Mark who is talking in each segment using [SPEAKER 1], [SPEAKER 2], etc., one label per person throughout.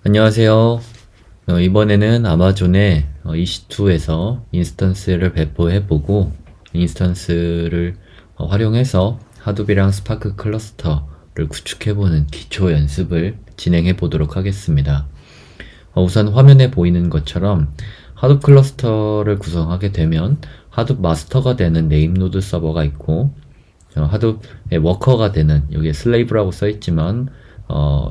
[SPEAKER 1] 안녕하세요. 이번에는 아마존의 EC2에서 인스턴스를 배포해보고 인스턴스를 활용해서 하둡이랑 스파크 클러스터를 구축해보는 기초 연습을 진행해 보도록 하겠습니다. 우선 화면에 보이는 것처럼 하둡 클러스터를 구성하게 되면 하둡 마스터가 되는 네임노드 서버가 있고 하둡의 워커가 되는, 여기에 슬레이브라고 써있지만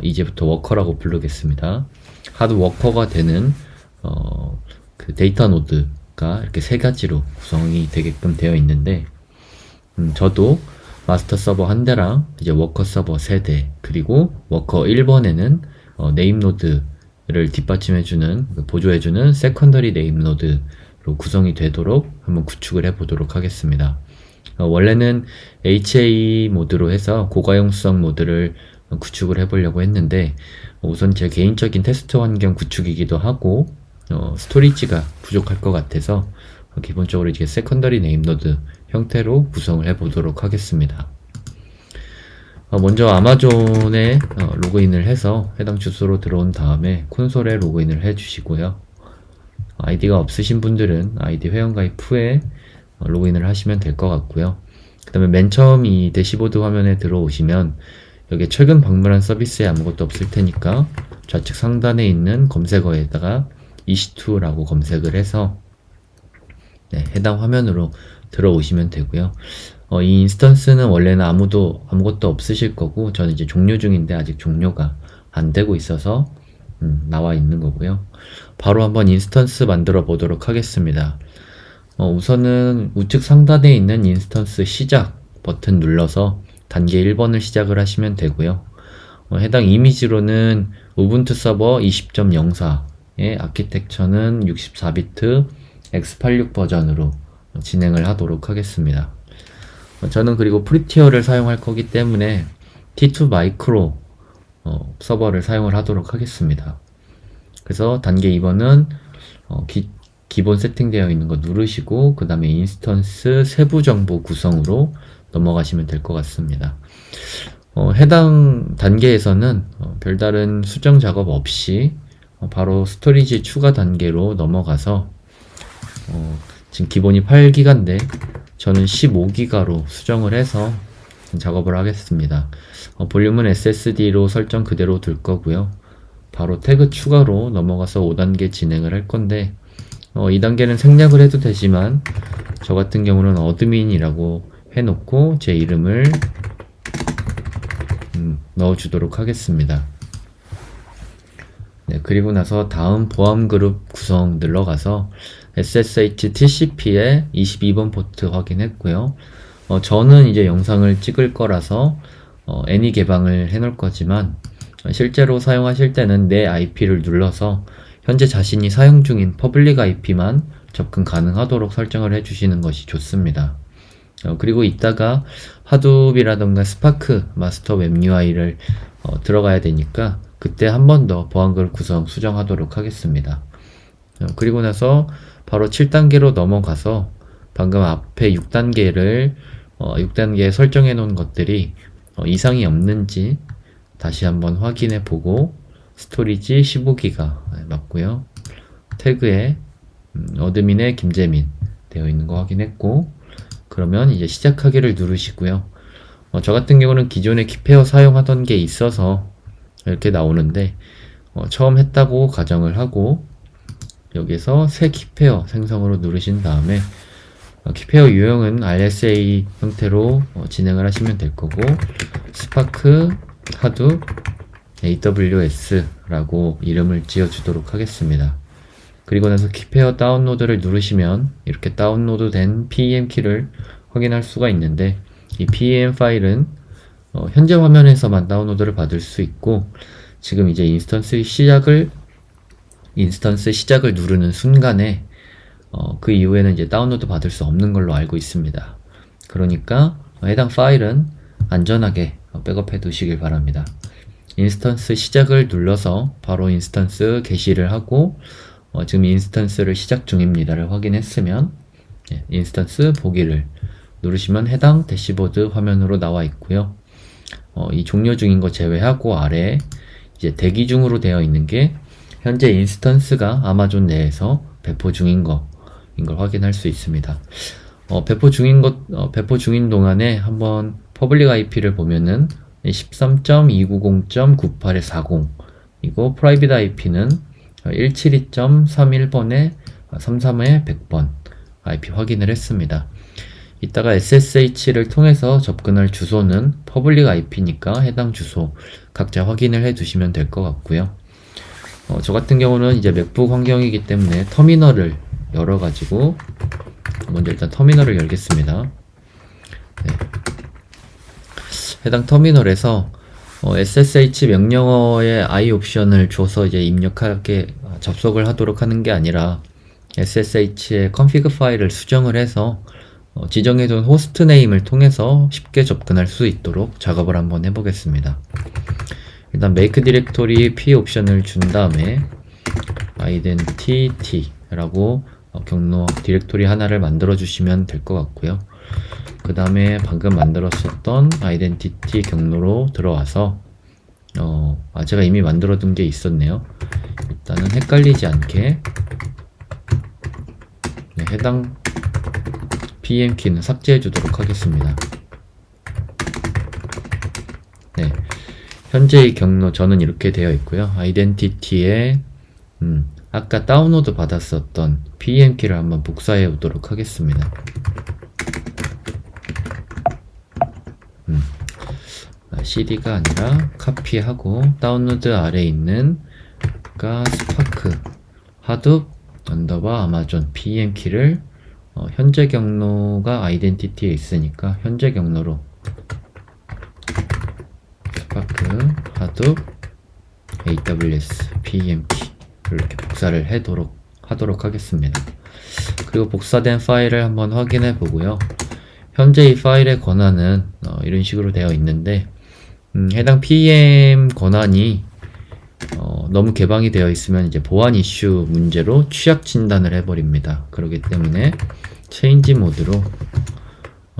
[SPEAKER 1] 이제부터 워커라고 부르겠습니다. 하드 워커가 되는 그 데이터 노드가 이렇게 세 가지로 구성이 되게끔 되어 있는데, 저도 마스터 서버 한 대랑 이제 워커 서버 세 대, 그리고 워커 1번에는 네임 노드를 뒷받침해주는, 보조해주는 세컨더리 네임 노드로 구성이 되도록 한번 구축을 해보도록 하겠습니다. 원래는 HA 모드로 해서 고가용성 모드를 구축을 해보려고 했는데, 우선 제 개인적인 테스트 환경 구축이기도 하고 스토리지가 부족할 것 같아서 기본적으로 이제 세컨더리 네임 노드 형태로 구성을 해보도록 하겠습니다. 먼저 아마존에 로그인을 해서 해당 주소로 들어온 다음에 콘솔에 로그인을 해 주시고요. 아이디가 없으신 분들은 아이디 회원가입 후에 로그인을 하시면 될 것 같고요. 그 다음에 맨 처음 이 대시보드 화면에 들어오시면 여기 최근 방문한 서비스에 아무것도 없을 테니까 좌측 상단에 있는 검색어에다가 EC2라고 검색을 해서 해당 화면으로 들어오시면 되고요. 이 인스턴스는 원래는 아무것도 없으실 거고, 저는 이제 종료 중인데 아직 종료가 안 되고 있어서 나와 있는 거고요. 바로 한번 인스턴스 만들어 보도록 하겠습니다. 우선은 우측 상단에 있는 인스턴스 시작 버튼 눌러서 단계 1번을 시작을 하시면 되고요. 해당 이미지로는 우분투 서버 20.04의 아키텍처는 64비트 x86 버전으로 진행을 하도록 하겠습니다. 저는 그리고 프리티어를 사용할 거기 때문에 T2 마이크로 서버를 사용을 하도록 하겠습니다. 그래서 단계 2번은 기본 세팅되어 있는 거 누르시고, 그 다음에 인스턴스 세부 정보 구성으로 넘어가시면 될 것 같습니다. 해당 단계에서는 별다른 수정 작업 없이 바로 스토리지 추가 단계로 넘어가서 지금 기본이 8기가인데 저는 15기가로 수정을 해서 작업을 하겠습니다. 볼륨은 SSD로 설정 그대로 둘 거고요. 바로 태그 추가로 넘어가서 5단계 진행을 할 건데, 2단계는 생략을 해도 되지만 저 같은 경우는 어드민이라고 해놓고 제 이름을 넣어주도록 하겠습니다. 그리고 나서 다음 보안 그룹 구성 눌러가서 SSH TCP에 22번 포트 확인했고요. 저는 이제 영상을 찍을 거라서 애니 개방을 해놓을 거지만, 실제로 사용하실 때는 내 IP를 눌러서 현재 자신이 사용 중인 퍼블릭 IP만 접근 가능하도록 설정을 해주시는 것이 좋습니다. 그리고 이따가 하둡이라던가 스파크 마스터 웹 UI를 들어가야 되니까 그때 한 번 더 보안그룹 구성 수정하도록 하겠습니다. 그리고 나서 바로 7단계로 넘어가서 방금 앞에 6단계에 설정해 놓은 것들이 이상이 없는지 다시 한번 확인해 보고, 스토리지 15기가 맞고요. 태그에 어드민의 김재민 되어 있는 거 확인했고, 그러면 이제 시작하기를 누르시고요. 저 같은 경우는 기존에 키페어 사용하던 게 있어서 이렇게 나오는데, 처음 했다고 가정을 하고 여기서 새 키페어 생성으로 누르신 다음에 키페어 유형은 RSA 형태로 진행을 하시면 될 거고, 스파크 하둡 AWS라고 이름을 지어주도록 하겠습니다. 그리고 나서 키페어 다운로드를 누르시면 이렇게 다운로드된 PEM 키를 확인할 수가 있는데, 이 PEM 파일은 현재 화면에서만 다운로드를 받을 수 있고, 지금 이제 인스턴스 시작을 누르는 순간에 그 이후에는 이제 다운로드 받을 수 없는 걸로 알고 있습니다. 그러니까 해당 파일은 안전하게 백업해 두시길 바랍니다. 인스턴스 시작을 눌러서 바로 인스턴스 게시를 하고, 지금 인스턴스를 시작 중입니다를 확인했으면 인스턴스 보기를 누르시면 해당 대시보드 화면으로 나와 있고요. 이 종료 중인 거 제외하고 아래에 이제 대기 중으로 되어 있는 게 현재 인스턴스가 아마존 내에서 배포 중인 걸 확인할 수 있습니다. 배포 중인 동안에 한번 퍼블릭 IP를 보면은 13.290.9840 이고 프라이빗 IP는 172.31번에 33에 100번 IP 확인을 했습니다. 이따가 SSH를 통해서 접근할 주소는 퍼블릭 IP니까 해당 주소 각자 확인을 해 두시면 될 것 같고요. 저 같은 경우는 이제 맥북 환경이기 때문에 터미널을 열어가지고 먼저 일단 터미널을 열겠습니다. 네. 해당 터미널에서 SSH 명령어의 I 옵션을 줘서 이제 접속을 하도록 하는 게 아니라 SSH의 config 파일을 수정을 해서 지정해둔 호스트 네임을 통해서 쉽게 접근할 수 있도록 작업을 한번 해보겠습니다. 일단 make 디렉토리 p 옵션을 준 다음에 identity라고 경로 디렉토리 하나를 만들어 주시면 될 것 같고요. 그 다음에 방금 만들었었던 identity 경로로 들어와서 제가 이미 만들어 둔 게 있었네요. 일단은 헷갈리지 않게 해당 PM키는 삭제해 주도록 하겠습니다. 네, 현재의 경로 저는 이렇게 되어 있고요. 아이덴티티에 아까 다운로드 받았었던 PM키를 한번 복사해 오도록 하겠습니다. CD가 아니라 카피하고 다운로드 아래에 있는 스파크 하둡 언더바 아마존 PM키를 현재 경로가 아이덴티티에 있으니까 현재 경로로 스파크 하둡 AWS PM키 이렇게 복사를 하도록 하겠습니다. 그리고 복사된 파일을 한번 확인해 보고요. 현재 이 파일의 권한은 이런 식으로 되어 있는데 해당 PM 권한이 너무 개방이 되어 있으면 이제 보안 이슈 문제로 취약 진단을 해버립니다. 그렇기 때문에 체인지 모드로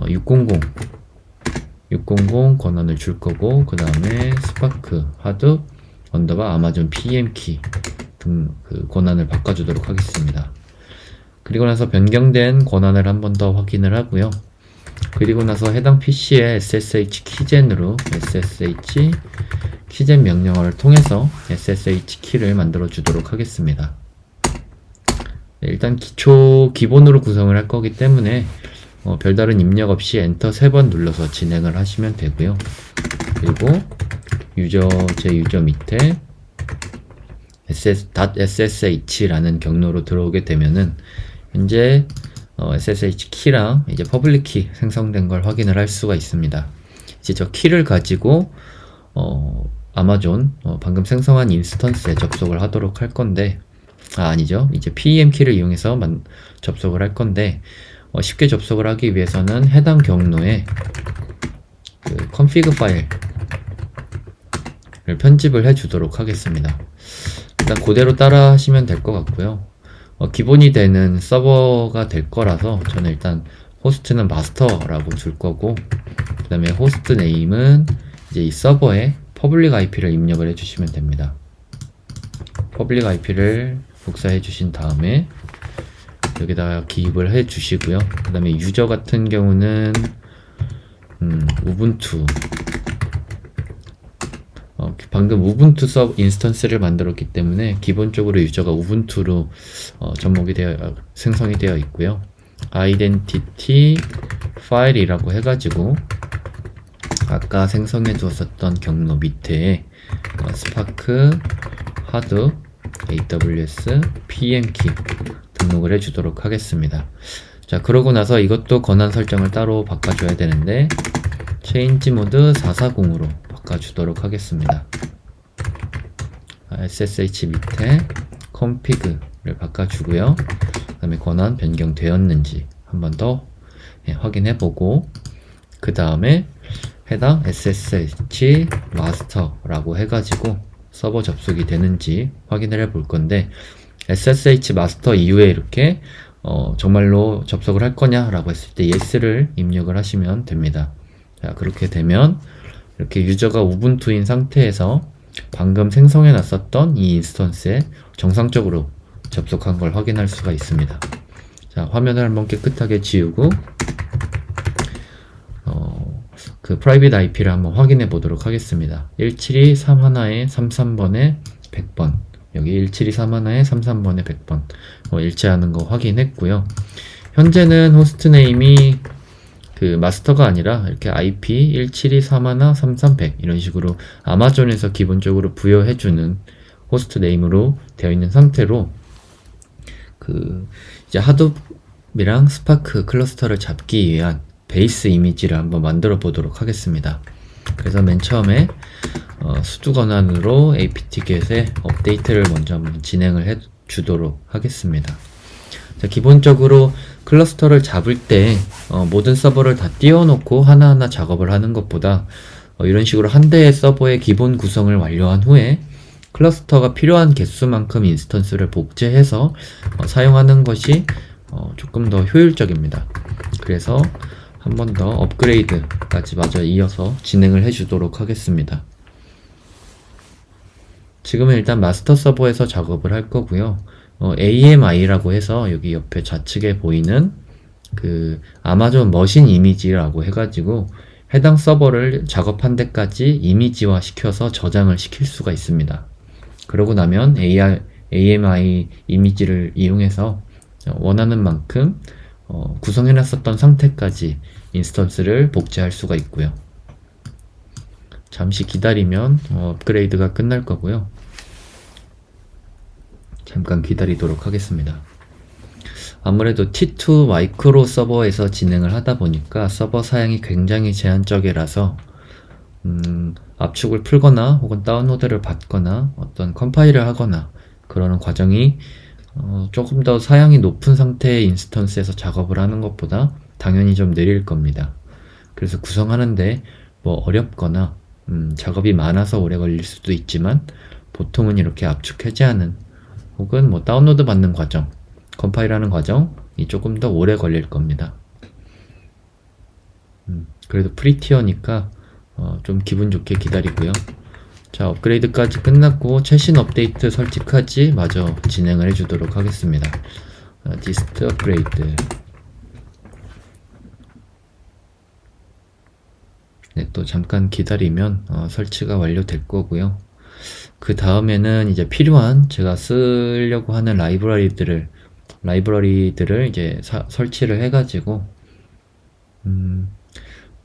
[SPEAKER 1] 600 권한을 줄 거고, 그 다음에 스파크 하둡 언더바 아마존 PM키 등 그 권한을 바꿔주도록 하겠습니다. 그리고 나서 변경된 권한을 한 번 더 확인을 하고요. 그리고 나서 해당 PC의 SSH 키젠으로 SSH 키젠 명령어를 통해서 SSH 키를 만들어 주도록 하겠습니다. 네, 일단 기본으로 구성을 할 거기 때문에 별다른 입력 없이 엔터 3번 눌러서 진행을 하시면 되고요. 그리고 제 유저 밑에 .ssh라는 경로로 들어오게 되면은 현재 SSH 키랑 이제 퍼블릭 키 생성된 걸 확인을 할 수가 있습니다. 이제 저 키를 가지고 아마존 방금 생성한 인스턴스에 접속을 하도록 할 건데, 아니죠. 이제 PEM 키를 이용해서 접속을 할 건데, 쉽게 접속을 하기 위해서는 해당 경로에 그 config 파일을 편집을 해 주도록 하겠습니다. 일단 그대로 따라 하시면 될 것 같고요. 기본이 되는 서버가 될 거라서 저는 일단 호스트는 마스터라고 줄 거고, 그 다음에 호스트 네임은 이제 이 서버에 퍼블릭 IP를 입력을 해주시면 됩니다. 퍼블릭 IP를 복사해 주신 다음에 여기다가 기입을 해 주시고요. 그 다음에 유저 같은 경우는 우분투, 방금 우분투 인스턴스를 만들었기 때문에 기본적으로 유저가 우분투로 생성이 되어 있고요. 아이덴티티 파일이라고 해가지고 아까 생성해 두었었던 경로 밑에 스파크 하둡 AWS PM키 등록을 해 주도록 하겠습니다. 자, 그러고 나서 이것도 권한 설정을 따로 바꿔줘야 되는데 체인지 모드 440으로 바꿔주도록 하겠습니다. SSH 밑에 config를 바꿔주고요. 그 다음에 권한 변경되었는지 한 번 더 확인해보고, 그 다음에 해당 SSH 마스터라고 해가지고 서버 접속이 되는지 확인을 해볼 건데, SSH 마스터 이후에 이렇게 정말로 접속을 할 거냐 라고 했을 때 yes를 입력을 하시면 됩니다. 자, 그렇게 되면 이렇게 유저가 우분투인 상태에서 방금 생성해 놨었던 이 인스턴스에 정상적으로 접속한 걸 확인할 수가 있습니다. 자, 화면을 한번 깨끗하게 지우고 그 프라이빗 IP를 한번 확인해 보도록 하겠습니다. 17231에 33번에 100번, 여기 17231에 33번에 100번 일치하는 거 확인했고요. 현재는 호스트 네임이 그 마스터가 아니라 이렇게 IP 17231 33100 이런 식으로 아마존에서 기본적으로 부여해주는 호스트 네임으로 되어 있는 상태로 그 이제 하둡이랑 스파크 클러스터를 잡기 위한 베이스 이미지를 한번 만들어 보도록 하겠습니다. 그래서 맨 처음에 수두 권한으로 apt-get의 업데이트를 먼저 한번 진행을 해 주도록 하겠습니다. 자, 기본적으로 클러스터를 잡을 때 모든 서버를 다 띄워놓고 하나하나 작업을 하는 것보다 이런 식으로 한 대의 서버의 기본 구성을 완료한 후에 클러스터가 필요한 개수만큼 인스턴스를 복제해서 사용하는 것이 조금 더 효율적입니다. 그래서 한 번 더 업그레이드까지 마저 이어서 진행을 해주도록 하겠습니다. 지금은 일단 마스터 서버에서 작업을 할 거고요. AMI라고 해서 여기 옆에 좌측에 보이는 그 아마존 머신 이미지라고 해가지고 해당 서버를 작업한 데까지 이미지화 시켜서 저장을 시킬 수가 있습니다. 그러고 나면 AMI 이미지를 이용해서 원하는 만큼 구성해놨었던 상태까지 인스턴스를 복제할 수가 있고요. 잠시 기다리면 업그레이드가 끝날 거고요. 잠깐 기다리도록 하겠습니다. 아무래도 T2 마이크로 서버에서 진행을 하다 보니까 서버 사양이 굉장히 제한적이라서 압축을 풀거나 혹은 다운로드를 받거나 어떤 컴파일을 하거나 그러는 과정이 조금 더 사양이 높은 상태의 인스턴스에서 작업을 하는 것보다 당연히 좀 느릴 겁니다. 그래서 구성하는데 뭐 어렵거나 작업이 많아서 오래 걸릴 수도 있지만 보통은 이렇게 압축 해제하는 혹은 뭐 다운로드 받는 과정, 컴파일하는 과정이 조금 더 오래 걸릴 겁니다. 그래도 프리티어니까 좀 기분 좋게 기다리고요. 자, 업그레이드까지 끝났고 최신 업데이트 설치까지 마저 진행을 해주도록 하겠습니다. 디스트 업그레이드. 네, 또 잠깐 기다리면 설치가 완료될 거고요. 그 다음에는 이제 필요한 제가 쓰려고 하는 라이브러리들을 이제 설치를 해가지고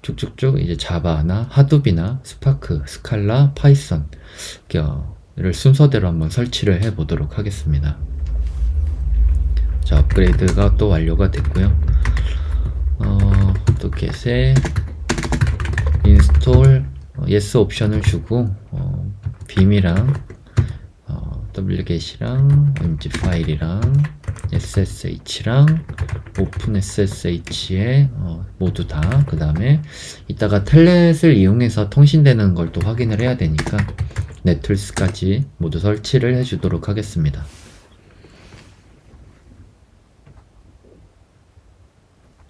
[SPEAKER 1] 쭉쭉쭉 이제 자바나 하둡이나 스파크, 스칼라, 파이썬을 순서대로 한번 설치를 해 보도록 하겠습니다. 자, 업그레이드가 또 완료가 됐고요. 또 get에 인스톨 yes 옵션을 주고 빔이랑 wget이랑 img 파일이랑 ssh랑 openSSH에 모두 다 그 다음에 이따가 텔넷을 이용해서 통신되는 걸 또 확인을 해야 되니까 네툴스까지 모두 설치를 해주도록 하겠습니다.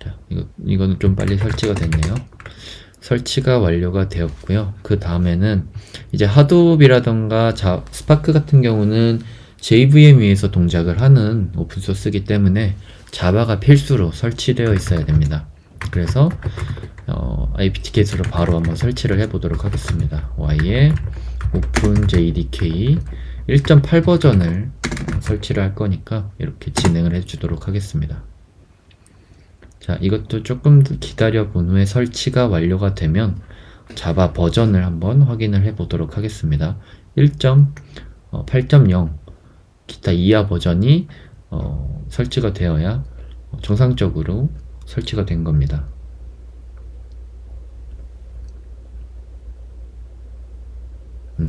[SPEAKER 1] 자, 이거는 좀 빨리 설치가 됐네요. 설치가 완료가 되었고요. 그 다음에는 이제 하둡이라던가 스파크 같은 경우는 JVM 위에서 동작을 하는 오픈소스이기 때문에 자바가 필수로 설치되어 있어야 됩니다. 그래서 apt-get으로 바로 한번 설치를 해 보도록 하겠습니다. y에 openjdk 1.8 버전을 설치를 할 거니까 이렇게 진행을 해 주도록 하겠습니다. 자, 이것도 조금 기다려 본 후에 설치가 완료가 되면 자바 버전을 한번 확인을 해 보도록 하겠습니다. 1.8.0 기타 이하 버전이 설치가 되어야 정상적으로 설치가 된 겁니다.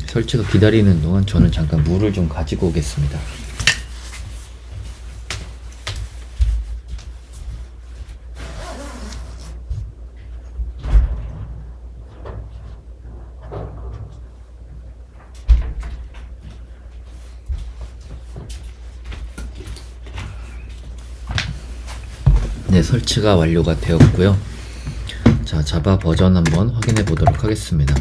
[SPEAKER 1] 설치가 기다리는 동안 저는 잠깐 물을 좀 가지고 오겠습니다. 네, 설치가 완료가 되었고요. 자, 자바 버전 한번 확인해 보도록 하겠습니다.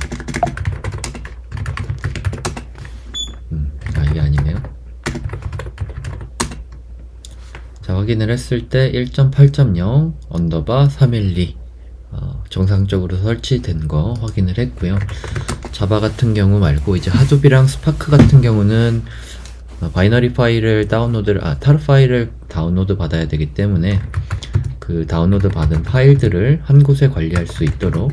[SPEAKER 1] 확인을 했을 때 1.8.0 언더바 312 정상적으로 설치된 거 확인을 했고요. 자바 같은 경우 말고 이제 하둡이랑 스파크 같은 경우는 바이너리 파일을 타르 파일을 다운로드 받아야 되기 때문에 그 다운로드 받은 파일들을 한 곳에 관리할 수 있도록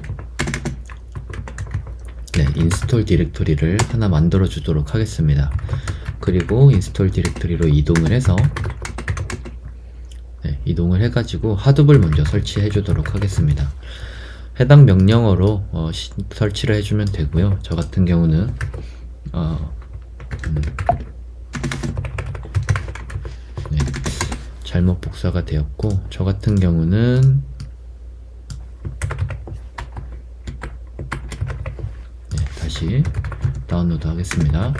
[SPEAKER 1] 인스톨 디렉토리를 하나 만들어 주도록 하겠습니다. 그리고 인스톨 디렉토리로 이동을 해서 이동을 해가지고 하둡을 먼저 설치해 주도록 하겠습니다. 해당 명령어로 설치를 해주면 되고요. 저 같은 경우는 잘못 복사가 되었고, 저 같은 경우는 다시 다운로드 하겠습니다.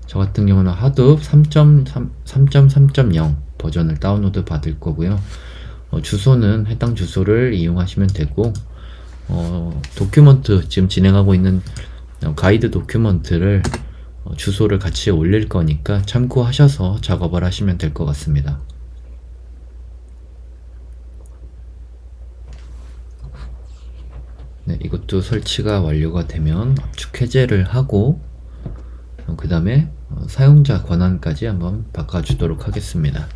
[SPEAKER 1] 저 같은 경우는 하둡 3.3.0 버전을 다운로드 받을 거고요. 주소는 해당 주소를 이용하시면 되고, 도큐먼트 지금 진행하고 있는 가이드 도큐먼트를 주소를 같이 올릴 거니까 참고하셔서 작업을 하시면 될 것 같습니다. 이것도 설치가 완료가 되면 압축 해제를 하고 그 다음에 사용자 권한까지 한번 바꿔주도록 하겠습니다.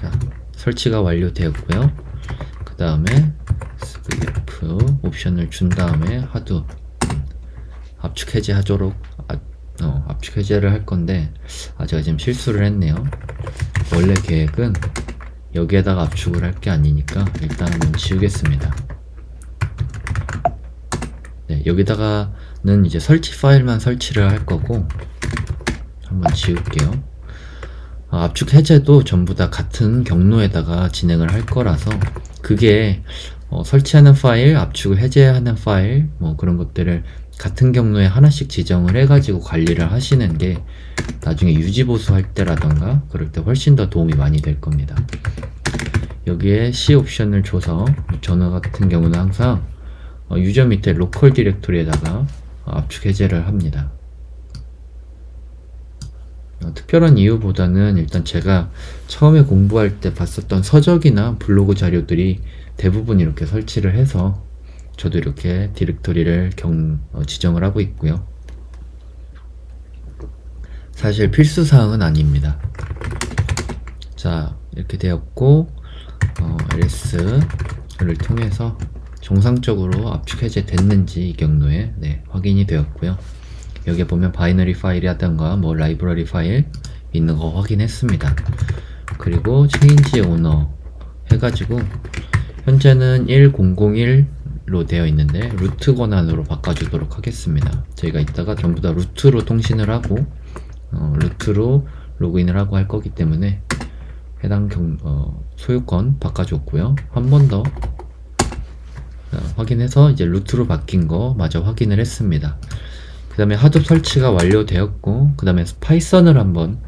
[SPEAKER 1] 자, 설치가 완료되었고요. 그 다음에 SVF 옵션을 준 다음에 하둡 압축 해제하도록 압축 해제를 할 건데 제가 지금 실수를 했네요. 원래 계획은 여기에다가 압축을 할 게 아니니까 일단 한번 지우겠습니다. 여기다가는 이제 설치 파일만 설치를 할 거고 한번 지울게요. 압축 해제도 전부 다 같은 경로에다가 진행을 할 거라서 그게 설치하는 파일, 압축을 해제하는 파일 뭐 그런 것들을 같은 경로에 하나씩 지정을 해가지고 관리를 하시는 게 나중에 유지보수 할 때라던가 그럴 때 훨씬 더 도움이 많이 될 겁니다. 여기에 C 옵션을 줘서 전화 같은 경우는 항상 유저 밑에 로컬 디렉토리에다가 압축 해제를 합니다. 특별한 이유보다는 일단 제가 처음에 공부할 때 봤었던 서적이나 블로그 자료들이 대부분 이렇게 설치를 해서 저도 이렇게 디렉토리를 지정을 하고 있고요. 사실 필수사항은 아닙니다. 자, 이렇게 되었고 ls를 통해서 정상적으로 압축 해제 됐는지 이 경로에 확인이 되었고요. 여기에 보면 바이너리 파일이라던가 뭐 라이브러리 파일 있는 거 확인했습니다. 그리고 체인지 오너 해가지고 현재는 1001로 되어 있는데 루트 권한으로 바꿔주도록 하겠습니다. 저희가 이따가 전부 다 루트로 통신을 하고 루트로 로그인을 하고 할 거기 때문에 해당 소유권 바꿔줬고요. 한 번 더 확인해서 이제 루트로 바뀐 거 마저 확인을 했습니다. 그 다음에 하둡 설치가 완료되었고 그 다음에 파이썬을 한번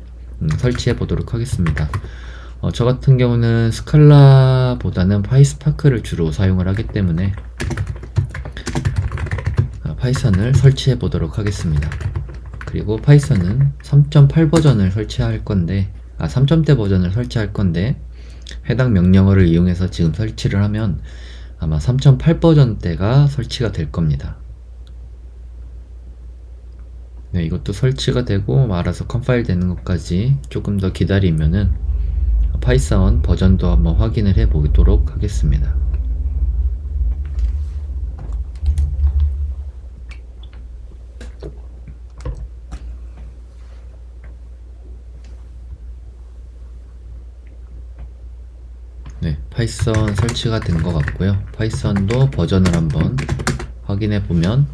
[SPEAKER 1] 설치해 보도록 하겠습니다. 저 같은 경우는 스칼라보다는 파이스파크를 주로 사용을 하기 때문에 파이썬을 설치해 보도록 하겠습니다. 그리고 파이썬은 3.8 버전을 설치할 건데 3점대 버전을 설치할 건데 해당 명령어를 이용해서 지금 설치를 하면 아마 3.8 버전대가 설치가 될 겁니다. 이것도 설치가 되고 알아서 컴파일 되는 것까지 조금 더 기다리면은 파이썬 버전도 한번 확인을 해 보도록 하겠습니다. 파이썬 설치가 된 것 같고요. 파이썬도 버전을 한번 확인해 보면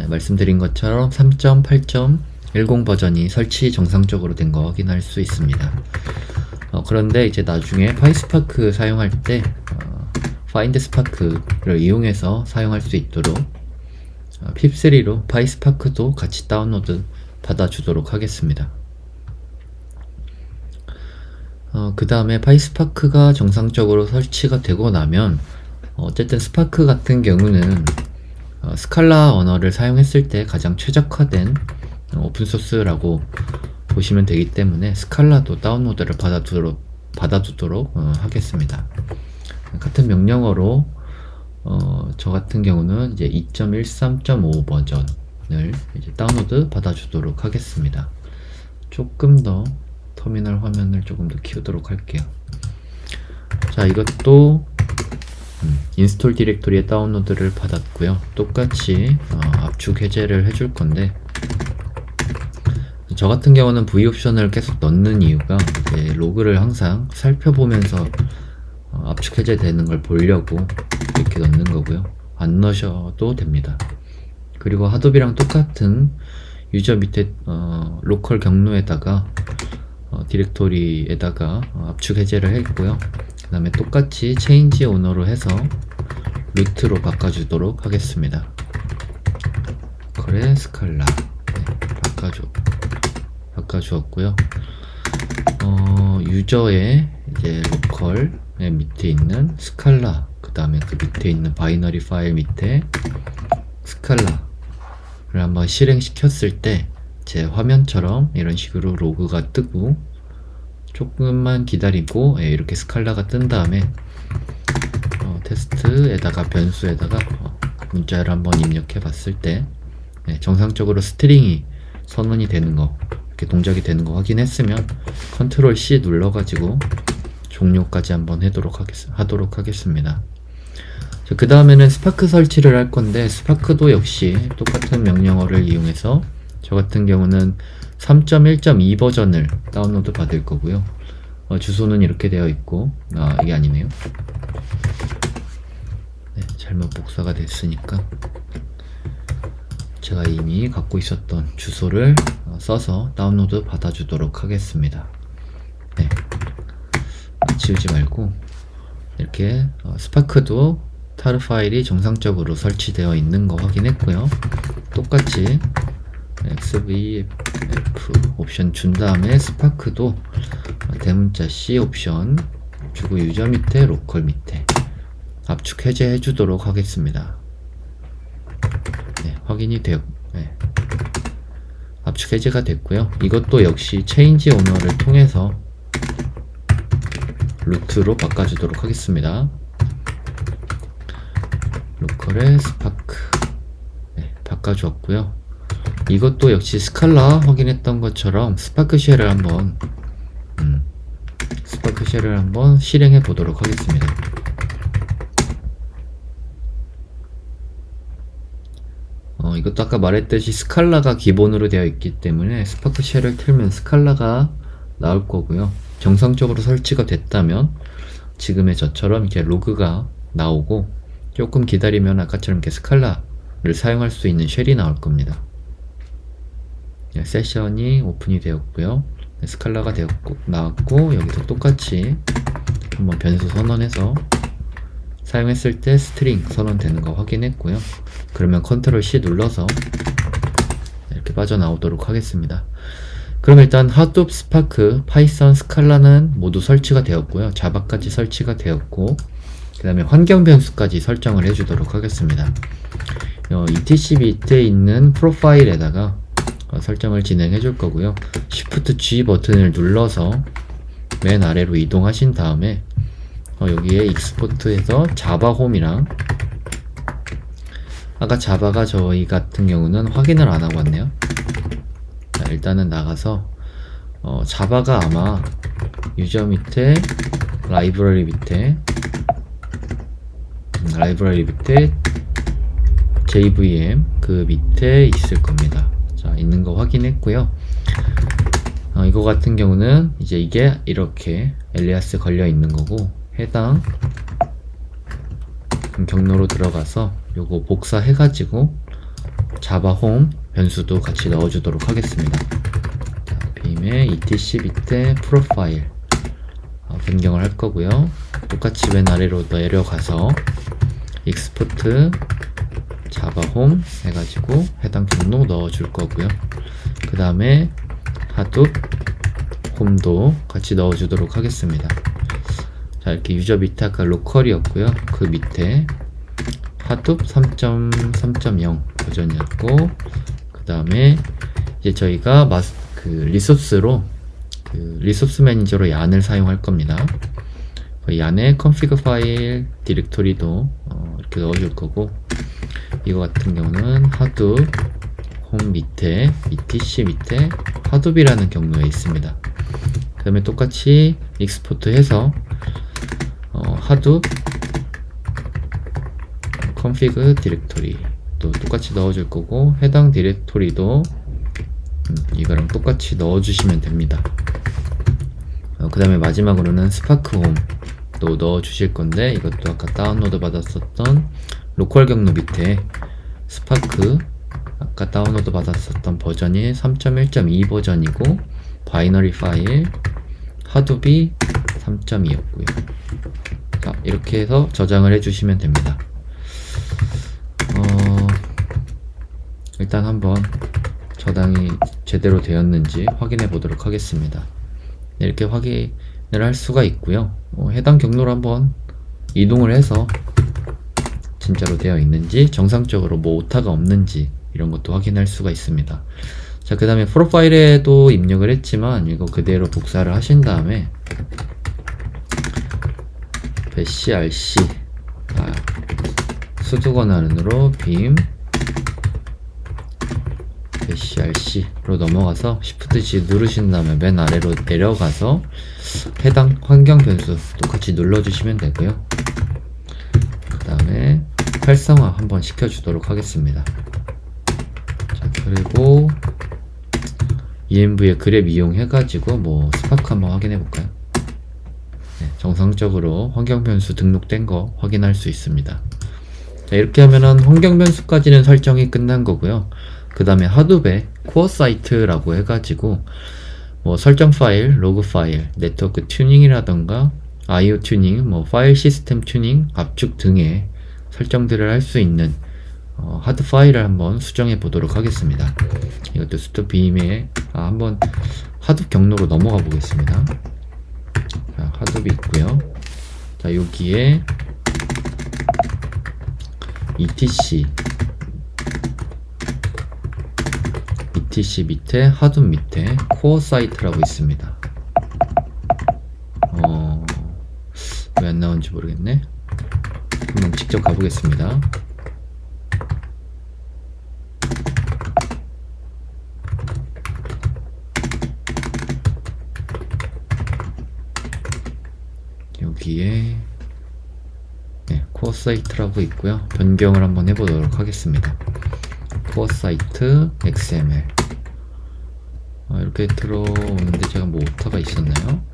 [SPEAKER 1] 말씀드린 것처럼 3.8.10 버전이 설치 정상적으로 된 거 확인할 수 있습니다. 그런데 이제 나중에 파이스파크 사용할 때 파인드 스파크를 이용해서 사용할 수 있도록 pip3로 파이스파크도 같이 다운로드 받아주도록 하겠습니다. 그 다음에 파이스파크가 정상적으로 설치가 되고 나면 어쨌든 스파크 같은 경우는 스칼라 언어를 사용했을 때 가장 최적화된 오픈소스라고 보시면 되기 때문에 스칼라도 다운로드를 받아두도록 하겠습니다. 같은 명령어로 저 같은 경우는 이제 2.13.5 버전을 이제 다운로드 받아주도록 하겠습니다. 조금 더 터미널 화면을 조금 더 키우도록 할게요. 자, 이것도 인스톨 디렉토리에 다운로드를 받았고요. 똑같이 압축 해제를 해줄 건데, 저 같은 경우는 V 옵션을 계속 넣는 이유가 이제 로그를 항상 살펴보면서 압축 해제되는 걸 보려고 이렇게 넣는 거고요. 안 넣으셔도 됩니다. 그리고 하도비랑 똑같은 유저 밑에 로컬 경로에다가 디렉토리에다가 압축 해제를 했고요. 그 다음에 똑같이 체인지 오너로 해서 루트로 바꿔주도록 하겠습니다. 그래 스칼라 바꿔주었고요. 유저의 이제 로컬 밑에 있는 스칼라, 그 다음에 그 밑에 있는 바이너리 파일 밑에 스칼라를 한번 실행시켰을 때 제 화면처럼 이런 식으로 로그가 뜨고, 조금만 기다리고 이렇게 스칼라가 뜬 다음에 테스트에다가 변수에다가 문자를 한번 입력해 봤을 때 정상적으로 스트링이 선언이 되는 거, 이렇게 동작이 되는 거 확인했으면 컨트롤 C 눌러가지고 종료까지 한번 하도록 하겠습니다. 그 다음에는 스파크 설치를 할 건데, 스파크도 역시 똑같은 명령어를 이용해서 저 같은 경우는 3.1.2 버전을 다운로드 받을 거고요. 주소는 이렇게 되어 있고, 이게 아니네요. 네, 잘못 복사가 됐으니까 제가 이미 갖고 있었던 주소를 써서 다운로드 받아주도록 하겠습니다. 네, 지우지 말고 이렇게 스파크도 타르 파일이 정상적으로 설치되어 있는 거 확인했고요. 똑같이 XVF 옵션 준 다음에 스파크도 대문자 C 옵션 주고 유저 밑에 로컬 밑에 압축 해제해 주도록 하겠습니다. 네, 확인이 압축 해제가 됐고요. 이것도 역시 체인지 오너를 통해서 루트로 바꿔주도록 하겠습니다. 로컬의 스파크 바꿔주었고요. 이것도 역시 스칼라 확인했던 것처럼 스파크 쉘을 한번 실행해 보도록 하겠습니다. 이것도 아까 말했듯이 스칼라가 기본으로 되어 있기 때문에 스파크 쉘을 틀면 스칼라가 나올 거고요. 정상적으로 설치가 됐다면 지금의 저처럼 이렇게 로그가 나오고, 조금 기다리면 아까처럼 이렇게 스칼라를 사용할 수 있는 쉘이 나올 겁니다. 세션이 오픈이 되었고요. 스칼라가 나왔고, 여기서 똑같이 한번 변수 선언해서 사용했을 때 스트링 선언되는 거 확인했고요. 그러면 컨트롤 C 눌러서 이렇게 빠져나오도록 하겠습니다. 그럼 일단 하둡, 스파크, 파이썬, 스칼라는 모두 설치가 되었고요. 자바까지 설치가 되었고, 그 다음에 환경 변수까지 설정을 해주도록 하겠습니다. etc 밑에 있는 프로파일에다가 설정을 진행해 줄 거고요. Shift G 버튼을 눌러서 맨 아래로 이동하신 다음에 여기에 익스포트해서 자바 홈이랑, 아까 자바가 저희 같은 경우는 확인을 안 하고 왔네요. 자, 일단은 나가서 자바가 아마 유저 밑에 라이브러리 밑에 JVM 그 밑에 있을 겁니다. 자, 있는 거 확인했고요. 이거 같은 경우는 이제 이게 이렇게 엘리아스 걸려 있는 거고, 해당 경로로 들어가서 요거 복사해 가지고 자바 홈 변수도 같이 넣어주도록 하겠습니다. 자, 빔의 etc 밑에 프로파일 변경을 할 거고요. 똑같이 맨 아래로 내려가서 익스포트 자바 홈 해가지고 해당 경로 넣어줄 거고요. 그 다음에 하둡 홈도 같이 넣어주도록 하겠습니다. 자, 이렇게 유저 밑에 아까 로컬이었고요. 그 밑에 하둡 3.3.0 버전이었고, 그 다음에 이제 저희가 리소스로 그 리소스 매니저로 얀을 사용할 겁니다. 그 얀에 config 파일 디렉토리도 이렇게 넣어줄 거고, 이거 같은 경우는 하둡 홈 밑에 etc 밑에 하둡이라는 경로에 있습니다. 그 다음에 똑같이 익스포트 해서 하둡 config 디렉토리 또 똑같이 넣어줄 거고, 해당 디렉토리도 이거랑 똑같이 넣어주시면 됩니다. 그 다음에 마지막으로는 스파크 홈 또 넣어주실 건데, 이것도 아까 다운로드 받았었던 로컬 경로 밑에 스파크 아까 다운로드 받았었던 버전이 3.1.2 버전이고, 바이너리 파일 하둡이 3.2였고요. 자, 이렇게 해서 저장을 해주시면 됩니다. 일단 한번 저장이 제대로 되었는지 확인해 보도록 하겠습니다. 이렇게 확인을 할 수가 있고요. 해당 경로로 한번 이동을 해서 진짜로 되어 있는지, 정상적으로 뭐 오타가 없는지 이런 것도 확인할 수가 있습니다. 자, 그 다음에 프로파일에도 입력을 했지만 이거 그대로 복사를 하신 다음에 bash rc 수도 권한으로 빔 bash rc로 넘어가서 Shift G 누르신 다음에 맨 아래로 내려가서 해당 환경 변수 똑같이 눌러주시면 되고요. 그 다음에 활성화 한번 시켜주도록 하겠습니다. 자, 그리고 env의 그랩 이용해가지고 뭐 스파크 한번 확인해 볼까요? 네, 정상적으로 환경 변수 등록된 거 확인할 수 있습니다. 자, 이렇게 하면은 환경 변수까지는 설정이 끝난 거고요. 그 다음에 하둡에 코어 사이트라고 해가지고 뭐 설정 파일, 로그 파일, 네트워크 튜닝이라던가 IO 튜닝, 뭐 파일 시스템 튜닝, 압축 등의 설정들을 할 수 있는 하드 파일을 한번 수정해 보도록 하겠습니다. 이것도 수도 빔에 한번 하둡 경로로 넘어가 보겠습니다. 자, 하둡이 있고요. 자, 여기에 etc 밑에 하둡 밑에 코어 사이트라고 있습니다. 왜 안 나오는지 모르겠네. 한번 직접 가보겠습니다. 여기에 코어 사이트라고 있고요. 변경을 한번 해보도록 하겠습니다. 코어 사이트 XML 이렇게 들어오는데 제가 뭐 오타가 있었나요?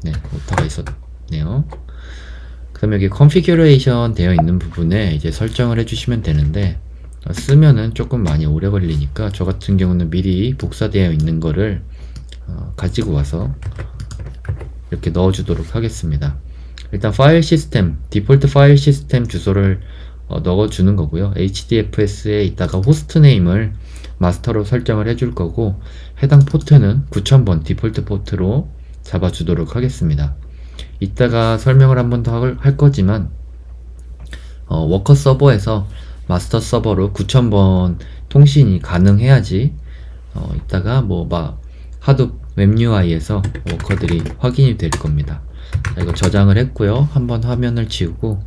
[SPEAKER 1] 네, 오타가 있었네요. 그 다음에 여기 컨피규레이션 되어 있는 부분에 이제 설정을 해주시면 되는데, 쓰면은 조금 많이 오래 걸리니까 저 같은 경우는 미리 복사되어 있는 거를 가지고 와서 이렇게 넣어주도록 하겠습니다. 일단 파일 시스템, 디폴트 파일 시스템 주소를 넣어주는 거고요. HDFS에 있다가 호스트 네임을 마스터로 설정을 해줄 거고, 해당 포트는 9000번 디폴트 포트로 잡아주도록 하겠습니다. 이따가 설명을 한 번 더 할 거지만 워커 서버에서 마스터 서버로 9000번 통신이 가능해야지 이따가 뭐 하둡 웹 UI에서 워커들이 확인이 될 겁니다. 자, 이거 저장을 했고요. 한번 화면을 지우고,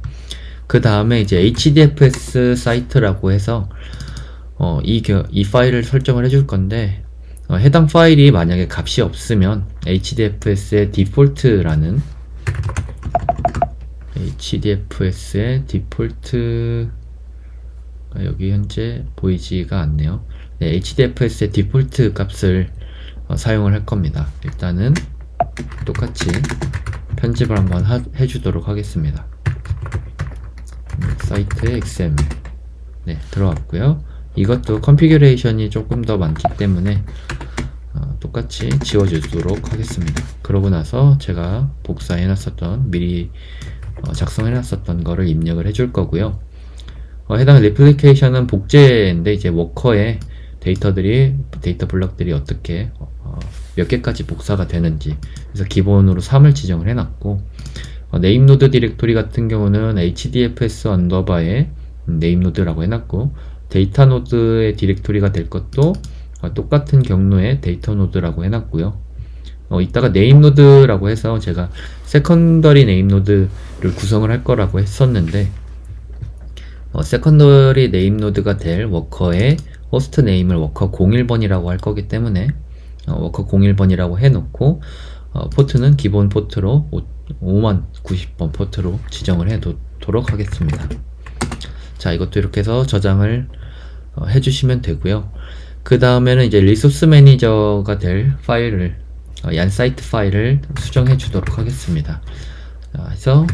[SPEAKER 1] 그 다음에 이제 HDFS 사이트라고 해서 이 파일을 설정을 해줄 건데, 해당 파일이 만약에 값이 없으면 HDFS의 디폴트라는 HDFS의 디폴트 여기 현재 보이지가 않네요. 네, HDFS의 디폴트 값을 사용을 할 겁니다. 일단은 똑같이 편집을 한번 해주도록 하겠습니다. 사이트 XML 네, 들어왔고요. 이것도 컨피규레이션이 조금 더 많기 때문에 똑같이 지워주도록 하겠습니다. 그러고 나서 제가 복사해놨었던 미리 작성해놨었던 거를 입력을 해줄 거고요. 해당 레플리케이션은 복제인데 이제 워커에 데이터 블럭들이 어떻게 몇 개까지 복사가 되는지, 그래서 기본으로 3을 지정을 해놨고, 네임노드 디렉토리 같은 경우는 HDFS 언더바에 네임노드라고 해놨고, 데이터 노드의 디렉토리가 될 것도 똑같은 경로의 데이터 노드라고 해놨고요. 이따가 네임 노드라고 해서 제가 세컨더리 네임 노드를 구성을 할 거라고 했었는데, 세컨더리 네임 노드가 될 워커의 호스트 네임을 워커 01번이라고 할 거기 때문에 워커 01번이라고 해놓고, 포트는 기본 포트로 5090번 포트로 지정을 해두도록 하겠습니다. 자, 이것도 이렇게 해서 저장을 해주시면 되고요. 그 다음에는 이제 리소스 매니저가 될 파일을 얀 사이트 파일을 수정해 주도록 하겠습니다. 자, 그래서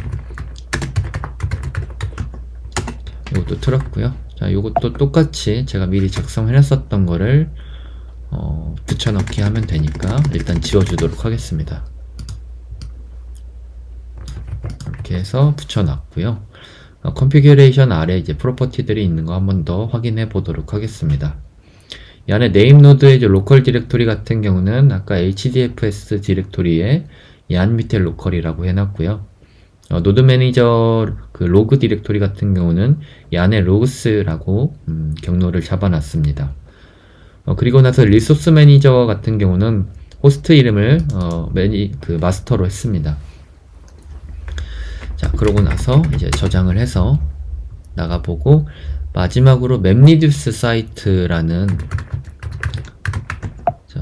[SPEAKER 1] 이것도 틀었고요. 자, 이것도 똑같이 제가 미리 작성해 놨었던 거를 붙여넣기 하면 되니까 일단 지워주도록 하겠습니다. 이렇게 해서 붙여놨고요. 컨피규레이션 아래 이제 프로퍼티들이 있는 거 한 번 더 확인해 보도록 하겠습니다. 이 안에 네임 노드의 이제 로컬 디렉토리 같은 경우는 아까 HDFS 디렉토리에 얀 밑에 로컬이라고 해놨고요. 노드 매니저 그 로그 디렉토리 같은 경우는 얀의 로그스라고 경로를 잡아놨습니다. 그리고 나서 리소스 매니저 같은 경우는 호스트 이름을 마스터로 했습니다. 자, 그러고 나서 이제 저장을 해서 나가보고, 마지막으로 맵리듀스 사이트라는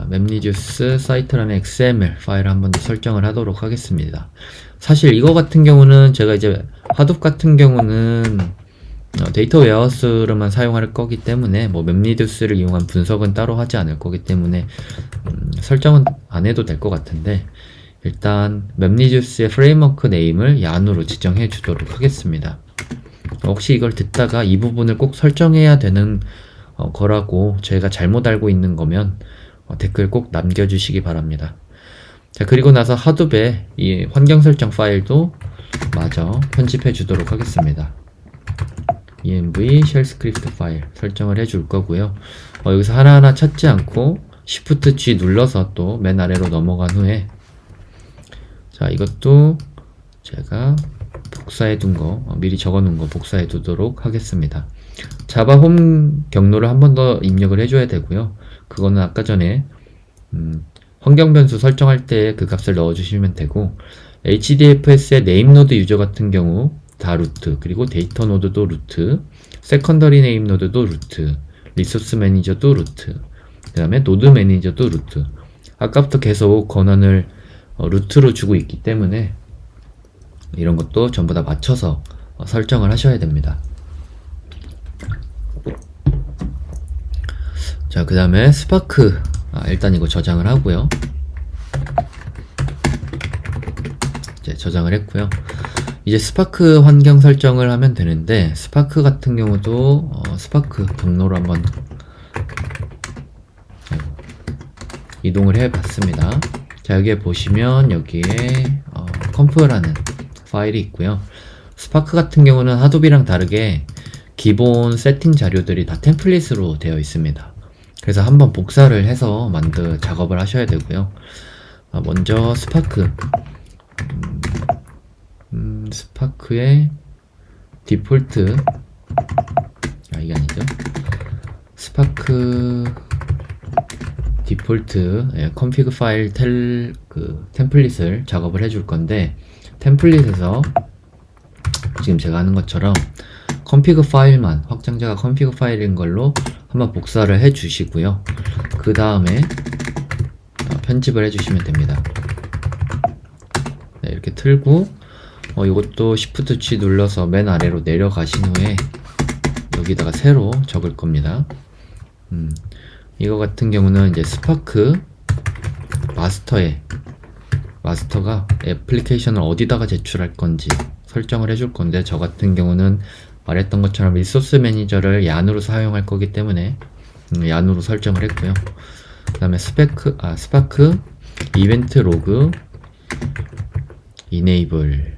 [SPEAKER 1] 맵리듀스 사이트라는 XML 파일 한 번 더 설정을 하도록 하겠습니다. 사실 이거 같은 경우는 제가 이제 하둡 같은 경우는 데이터 웨어하우스로만 사용할 거기 때문에 뭐 맵리듀스를 이용한 분석은 따로 하지 않을 거기 때문에 설정은 안 해도 될 것 같은데, 일단 맵리듀스의 프레임워크 네임을 얀으로 지정해 주도록 하겠습니다. 혹시 이걸 듣다가 이 부분을 꼭 설정해야 되는 거라고 제가 잘못 알고 있는 거면 댓글 꼭 남겨주시기 바랍니다. 자, 그리고 나서 하둡의 이 환경 설정 파일도 마저 편집해 주도록 하겠습니다. env 쉘 스크립트 파일 설정을 해줄 거고요. 여기서 하나하나 찾지 않고 Shift G 눌러서 또 맨 아래로 넘어간 후에, 자, 이것도 제가 복사해 둔 거, 미리 적어 놓은 거 복사해 두도록 하겠습니다. 자바 홈 경로를 한 번 더 입력을 해줘야 되고요. 그거는 아까 전에 환경 변수 설정할 때 그 값을 넣어주시면 되고, HDFS의 네임 노드 유저 같은 경우 다 루트, 그리고 데이터 노드도 루트, 세컨더리 네임 노드도 루트, 리소스 매니저도 루트, 그 다음에 노드 매니저도 루트. 아까부터 계속 권한을 루트로 주고 있기 때문에 이런 것도 전부 다 맞춰서 설정을 하셔야 됩니다. 자, 그 다음에 스파크, 일단 이거 저장을 하고요. 이제 저장을 했고요. 이제 스파크 환경 설정을 하면 되는데, 스파크 같은 경우도 스파크 경로로 한번 이동을 해 봤습니다. 자, 여기에 보시면 여기에 컴프라는 파일이 있고요. 스파크 같은 경우는 하둡이랑 다르게 기본 세팅 자료들이 다 템플릿으로 되어 있습니다. 그래서 한번 복사를 해서 작업을 하셔야 되고요. 먼저 스파크, 스파크의 디폴트, 이게 아니죠. 스파크 디폴트 컨피그 파일 템플릿을 작업을 해줄 건데, 템플릿에서 지금 제가 하는 것처럼 컨피그 파일만, 확장자가 컨피그 파일인 걸로 한번 복사를 해 주시고요. 그 다음에 편집을 해 주시면 됩니다. 네, 이렇게 틀고, 이것도 Shift G 눌러서 맨 아래로 내려가신 후에 여기다가 새로 적을 겁니다. 이거 같은 경우는 이제 스파크 마스터가 애플리케이션을 어디다가 제출할 건지 설정을 해줄 건데, 저 같은 경우는 말했던 것처럼 리소스 매니저를 얀으로 사용할 거기 때문에 얀으로 설정을 했고요. 그 다음에 스파크 이벤트 로그 enabled,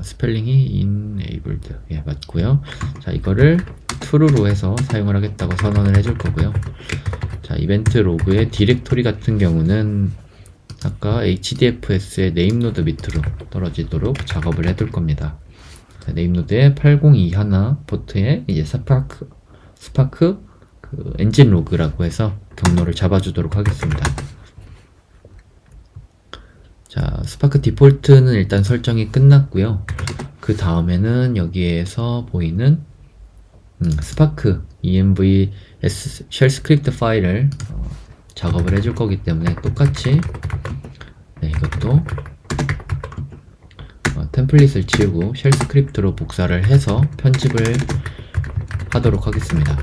[SPEAKER 1] 스펠링이 enabled, 예, 맞고요. 자, 이거를 true로 해서 사용을 하겠다고 선언을 해줄 거고요. 자, 이벤트 로그의 디렉토리 같은 경우는 아까 HDFS의 네임노드 밑으로 떨어지도록 작업을 해둘 겁니다. 네임노드에 8021 포트에 이제 스파크 그 엔진 로그라고 해서 경로를 잡아주도록 하겠습니다. 자, 스파크 디폴트는 일단 설정이 끝났고요. 그 다음에는 여기에서 보이는 스파크 env 쉘 스크립트 파일을 작업을 해줄 거기 때문에 똑같이 이것도 템플릿을 지우고 쉘 스크립트로 복사를 해서 편집을 하도록 하겠습니다.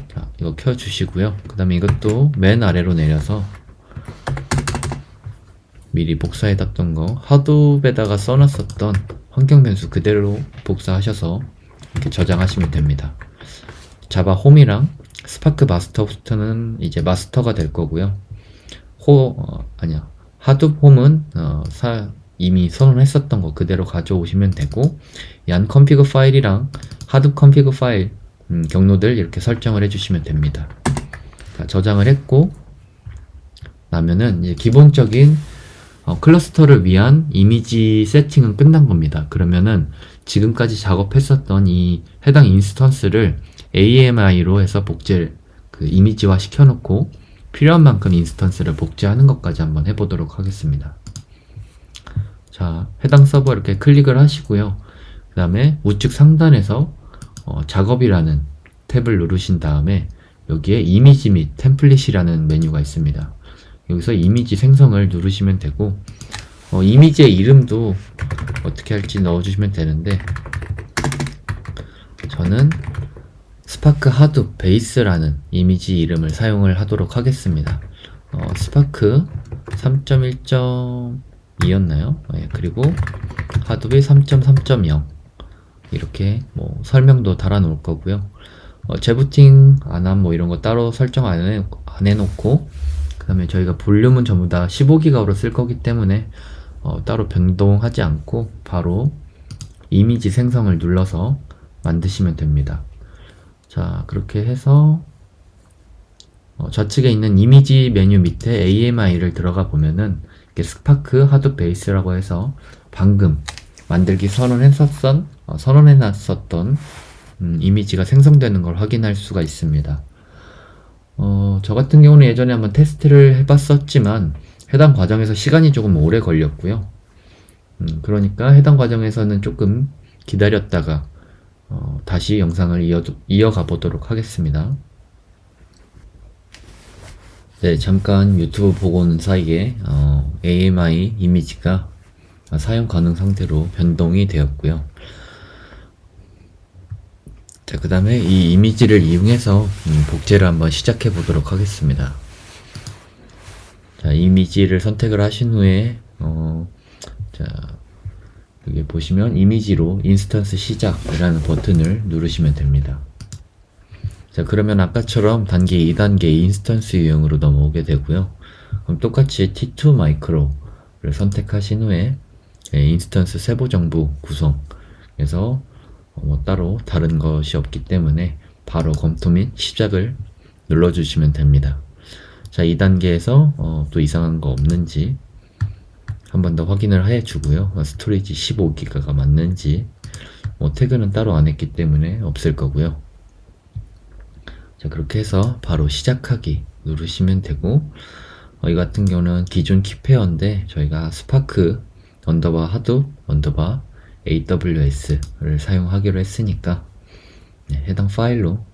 [SPEAKER 1] 자, 이거 켜주시고요. 그 다음에 이것도 맨 아래로 내려서 미리 복사해뒀던 거 하둡에다가 써놨었던 환경 변수 그대로 복사하셔서 이렇게 저장하시면 됩니다. 자바 홈이랑 스파크 마스터 호스트는 이제 마스터가 될 거고요. 하둡 홈은 이미 선언했었던 거 그대로 가져오시면 되고, 얀 컨피그 파일이랑 하둡 컨피그 파일 경로들 이렇게 설정을 해주시면 됩니다. 자, 저장을 했고 나면은 이제 기본적인 클러스터를 위한 이미지 세팅은 끝난 겁니다. 그러면은 지금까지 작업했었던 이 해당 인스턴스를 AMI로 해서 복제를 이미지화 시켜놓고 필요한 만큼 인스턴스를 복제하는 것까지 한번 해보도록 하겠습니다. 자, 해당 서버 이렇게 클릭을 하시고요. 그 다음에 우측 상단에서 작업이라는 탭을 누르신 다음에 여기에 이미지 및 템플릿이라는 메뉴가 있습니다. 여기서 이미지 생성을 누르시면 되고, 이미지의 이름도 어떻게 할지 넣어주시면 되는데, 저는 스파크 하둡 베이스라는 이미지 이름을 사용을 하도록 하겠습니다. 스파크 3.1.2였나요? 그리고 하둡이 3.3.0 이렇게 설명도 달아 놓을 거고요. 재부팅 안함 이런 거 따로 설정 안 해놓고, 그 다음에 저희가 볼륨은 전부 다 15기가로 쓸 거기 때문에 따로 변동하지 않고 바로 이미지 생성을 눌러서 만드시면 됩니다. 자, 그렇게 해서 좌측에 있는 이미지 메뉴 밑에 AMI를 들어가 보면은 스파크 하둡 베이스라고 해서 방금 만들기 선언해놨었던 이미지가 생성되는 걸 확인할 수가 있습니다. 저 같은 경우는 예전에 한번 테스트를 해봤었지만 해당 과정에서 시간이 조금 오래 걸렸고요. 그러니까 해당 과정에서는 조금 기다렸다가 다시 영상을 이어가 보도록 하겠습니다. 네, 잠깐 유튜브 보고 오는 사이에 AMI 이미지가 사용 가능 상태로 변동이 되었고요. 자, 그 다음에 이 이미지를 이용해서 복제를 한번 시작해 보도록 하겠습니다. 자, 이미지를 선택을 하신 후에 자, 여기 보시면 이미지로 인스턴스 시작이라는 버튼을 누르시면 됩니다. 자, 그러면 아까처럼 단계 2단계 인스턴스 유형으로 넘어오게 되고요. 그럼 똑같이 T2 마이크로를 선택하신 후에 인스턴스 세부 정보 구성에서 따로 다른 것이 없기 때문에 바로 검토 및 시작을 눌러주시면 됩니다. 자, 2단계에서 또 이상한 거 없는지 한 번 더 확인을 해주고요. 스토리지 15기가가 맞는지, 태그는 따로 안 했기 때문에 없을 거고요. 자, 그렇게 해서 바로 시작하기 누르시면 되고, 이 같은 경우는 기존 키페어인데 저희가 스파크 언더바 하둡 언더바 AWS를 사용하기로 했으니까 해당 파일로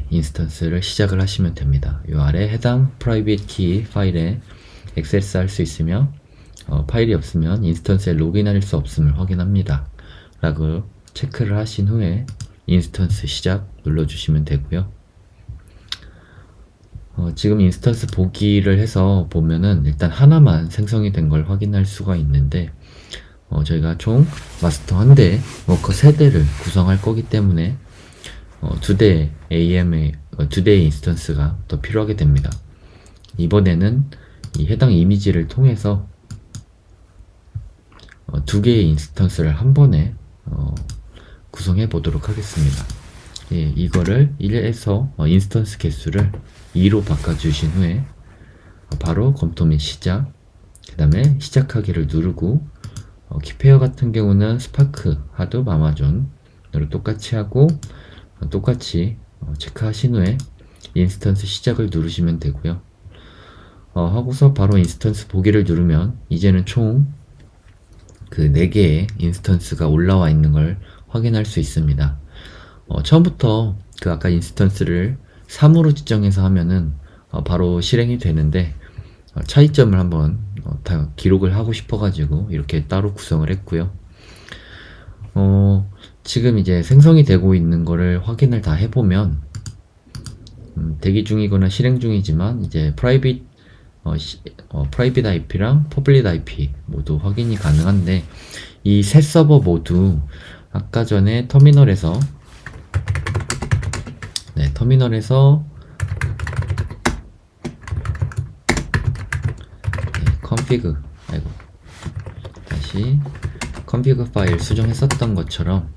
[SPEAKER 1] 인스턴스를 시작을 하시면 됩니다. 이 아래 해당 프라이빗 키 파일에 액세스 할 수 있으며 파일이 없으면 인스턴스에 로그인할 수 없음을 확인합니다 라고 체크를 하신 후에 인스턴스 시작 눌러주시면 되고요. 지금 인스턴스 보기를 해서 보면은 일단 하나만 생성이 된 걸 확인할 수가 있는데, 저희가 총 마스터 1대, 워커 3대를 구성할 거기 때문에 2대의 두 대의 인스턴스가 더 필요하게 됩니다. 이번에는 이 해당 이미지를 통해서 2개의 인스턴스를 한 번에 구성해 보도록 하겠습니다. 이거를 1에서 인스턴스 개수를 2로 바꿔주신 후에 바로 검토 및 시작, 그 다음에 시작하기를 누르고, 키페어 같은 경우는 스파크, 하둡, 아마존으로 똑같이 하고, 똑같이 체크하신 후에 인스턴스 시작을 누르시면 되고요. 하고서 바로 인스턴스 보기를 누르면 이제는 총 그 4개의 인스턴스가 올라와 있는 걸 확인할 수 있습니다. 처음부터 그 아까 인스턴스를 3으로 지정해서 하면은 바로 실행이 되는데, 차이점을 한번 다 기록을 하고 싶어가지고 이렇게 따로 구성을 했고요. 지금 이제 생성이 되고 있는 거를 확인을 다 해보면, 대기 중이거나 실행 중이지만 이제 프라이빗 IP랑 퍼블릭 IP 모두 확인이 가능한데, 이 세 서버 모두 아까 전에 터미널에서 config 파일 수정했었던 것처럼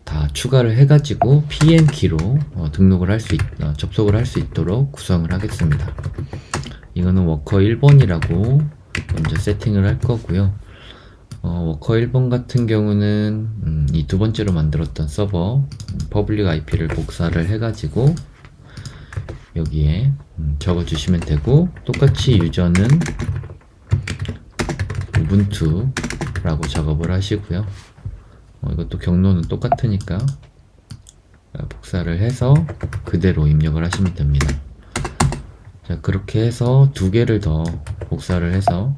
[SPEAKER 1] 다 추가를 해가지고 PM키로 등록을 할 수 접속을 할 수 있도록 구성을 하겠습니다. 이거는 워커 1번이라고 먼저 세팅을 할 거고요. 워커 1번 같은 경우는 이 두 번째로 만들었던 서버 퍼블릭 IP를 복사를 해가지고 여기에 적어주시면 되고, 똑같이 유저는 우분투라고 작업을 하시고요. 이것도 경로는 똑같으니까 복사를 해서 그대로 입력을 하시면 됩니다. 자, 그렇게 해서 2개를 더 복사를 해서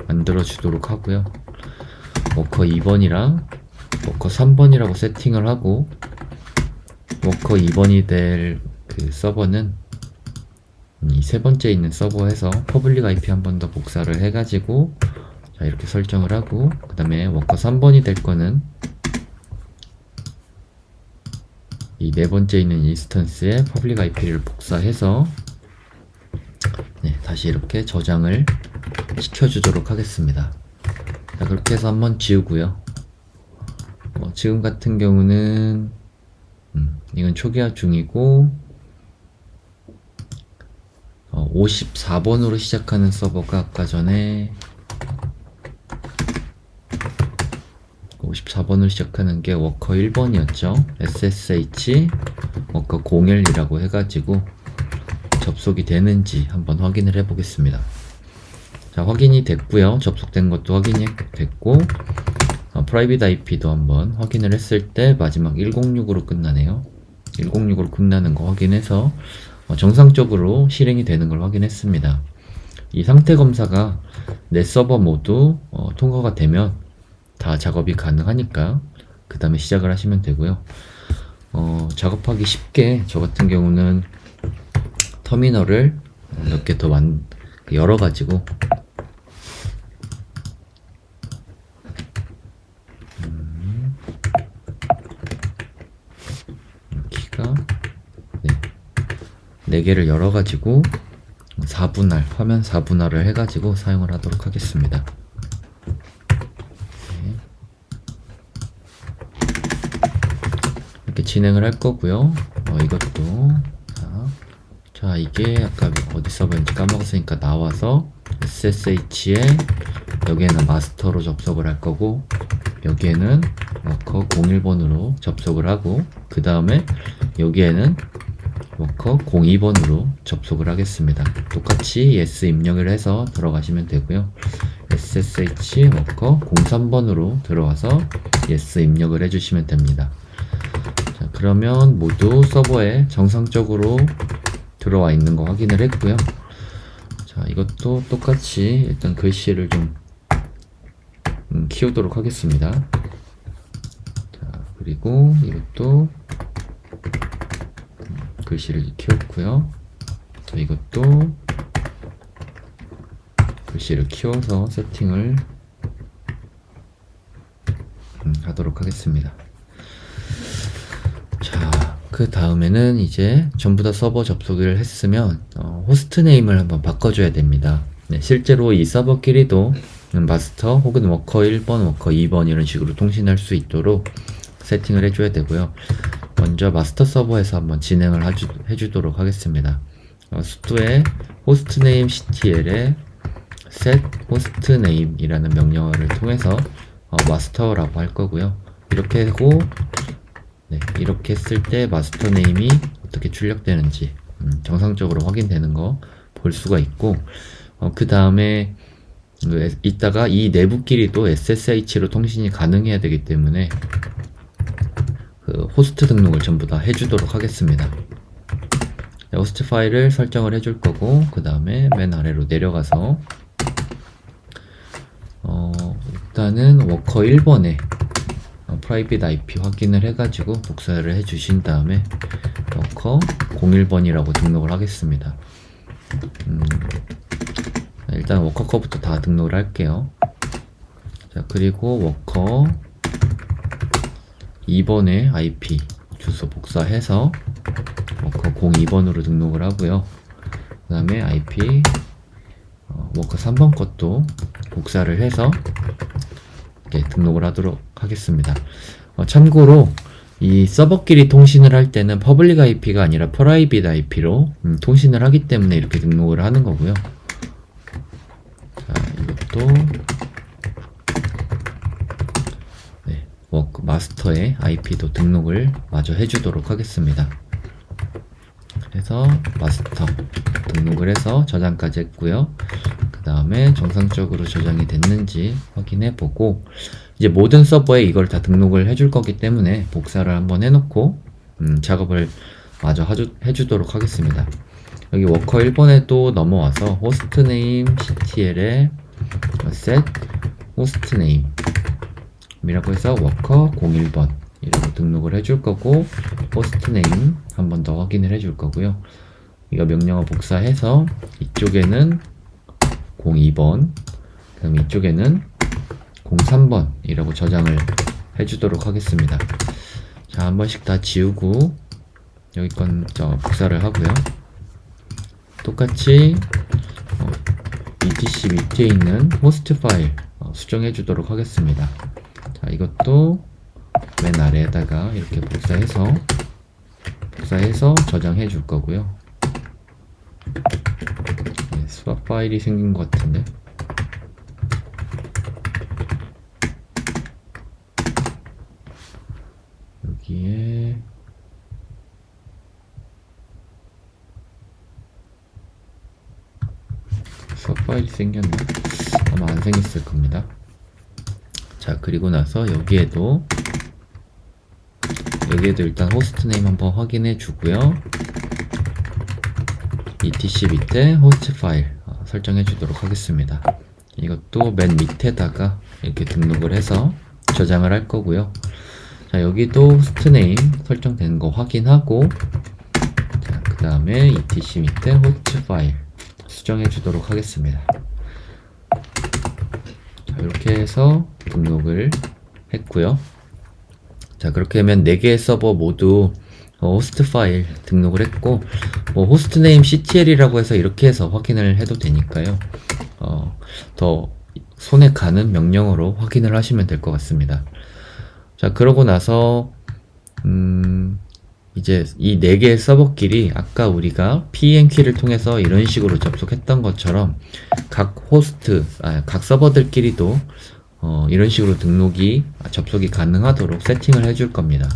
[SPEAKER 1] 만들어 주도록 하고요. 워커 2번이랑 워커 3번이라고 세팅을 하고, 워커 2번이 될 그 서버는 이 세 번째 있는 서버에서 퍼블릭 IP 한 번 더 복사를 해가지고, 자, 이렇게 설정을 하고, 그 다음에 워커 3번이 될 거는 이 네 번째 있는 인스턴스에 퍼블릭 IP를 복사해서 다시 이렇게 저장을 시켜주도록 하겠습니다. 자, 그렇게 해서 한번 지우고요. 지금 같은 경우는 이건 초기화 중이고, 54번으로 시작하는 서버가 아까 전에 54번으로 시작하는 게 워커 1번이었죠. SSH 워커 01이라고 해가지고 접속이 되는지 한번 확인을 해 보겠습니다. 자, 확인이 됐고요. 접속된 것도 확인이 됐고, 프라이빗 IP도 한번 확인을 했을 때 마지막 106으로 끝나네요. 106으로 끝나는 거 확인해서 정상적으로 실행이 되는 걸 확인했습니다. 이 상태 검사가 내 서버 모두 통과가 되면 다 작업이 가능하니까 그 다음에 시작을 하시면 되고요. 작업하기 쉽게 저 같은 경우는 터미널을 몇 개 더 열어가지고 키가 4개를 열어가지고 화면 4분할을 해가지고 사용을 하도록 하겠습니다. 이렇게 진행을 할 거고요. 이것도 자, 이게 아까 어디 서버인지 까먹었으니까 나와서 SSH에 여기에는 마스터로 접속을 할 거고, 여기에는 워커 01번으로 접속을 하고, 그 다음에 여기에는 워커 02번으로 접속을 하겠습니다. 똑같이 yes 입력을 해서 들어가시면 되고요. SSH 워커 03번으로 들어와서 yes 입력을 해주시면 됩니다. 자, 그러면 모두 서버에 정상적으로 들어와 있는 거 확인을 했고요. 자, 이것도 똑같이 일단 글씨를 좀 키우도록 하겠습니다. 자, 그리고 이것도 글씨를 키웠고요. 자, 이것도 글씨를 키워서 세팅을 하도록 하겠습니다. 자, 그 다음에는 이제 전부 다 서버 접속을 했으면 호스트 네임을 한번 바꿔줘야 됩니다. 실제로 이 서버끼리도 마스터 혹은 워커 1번, 워커 2번 이런 식으로 통신할 수 있도록 세팅을 해줘야 되고요. 먼저 마스터 서버에서 한번 진행을 해주도록 하겠습니다. 수도에 hostname ctl에 set hostname 이라는 명령어를 통해서 마스터라고 할 거고요. 이렇게 하고, 네, 이렇게 했을 때 마스터 네임이 어떻게 출력되는지 정상적으로 확인되는 거 볼 수가 있고, 그 다음에 이따가 이 내부끼리도 SSH로 통신이 가능해야 되기 때문에 그 호스트 등록을 전부 다 해주도록 하겠습니다. 호스트 파일을 설정을 해줄 거고, 그 다음에 맨 아래로 내려가서 일단은 워커 1번에 프라이빗 IP 확인을 해가지고 복사를 해주신 다음에 워커 01번이라고 등록을 하겠습니다. 일단 워커 거부터 다 등록을 할게요. 자, 그리고 워커 2번의 IP 주소 복사해서 워커 02번으로 등록을 하고요. 그 다음에 IP 워커 3번 것도 복사를 해서 이렇게 등록을 하도록 하겠습니다. 참고로 이 서버끼리 통신을 할 때는 퍼블릭 IP가 아니라 프라이빗 IP로 통신을 하기 때문에 이렇게 등록을 하는 거고요. 자, 이것도 네, 워크 마스터의 IP도 등록을 마저 해주도록 하겠습니다. 그래서 마스터 등록을 해서 저장까지 했고요. 그 다음에 정상적으로 저장이 됐는지 확인해 보고, 이제 모든 서버에 이걸 다 등록을 해줄 거기 때문에 복사를 한번 해놓고 작업을 마저 해주도록 하겠습니다. 여기 워커 1번에 또 넘어와서 호스트네임 ctl에 set hostname 이라고 해서 워커 01번 이라고 등록을 해줄 거고, 호스트네임 한 번 더 확인을 해줄 거고요. 이거 명령어 복사해서 이쪽에는 02번, 그 다음에 이쪽에는 03번 이라고 저장을 해주도록 하겠습니다. 자, 한 번씩 다 지우고 여기 건 복사를 하고요. 똑같이 etc 밑에 있는 호스트 파일 수정해 주도록 하겠습니다. 자, 이것도 맨 아래에다가 이렇게 복사해서 저장해 줄 거고요. 네, 스왑 파일이 생긴 것 같은데, 여기에 스왑 파일이 생겼나? 아마 안 생겼을 겁니다. 자, 그리고 나서 여기에도 일단 호스트네임 한번 확인해 주고요. etc 밑에 호스트 파일 설정해 주도록 하겠습니다. 이것도 맨 밑에다가 이렇게 등록을 해서 저장을 할 거고요. 자, 여기도 호스트네임 설정되는 거 확인하고, 자, 그 다음에 etc 밑에 호스트 파일 수정해 주도록 하겠습니다. 자, 이렇게 해서 등록을 했고요. 자, 그렇게 하면 4개의 서버 모두 호스트 파일 등록을 했고, 호스트네임 ctl이라고 해서 이렇게 해서 확인을 해도 되니까요. 더 손에 가는 명령어로 확인을 하시면 될 것 같습니다. 자, 그러고 나서 이제 이 4개의 서버끼리 아까 우리가 PEM-키를 통해서 이런 식으로 접속했던 것처럼 각 서버들끼리도 이런 식으로 접속이 가능하도록 세팅을 해줄 겁니다.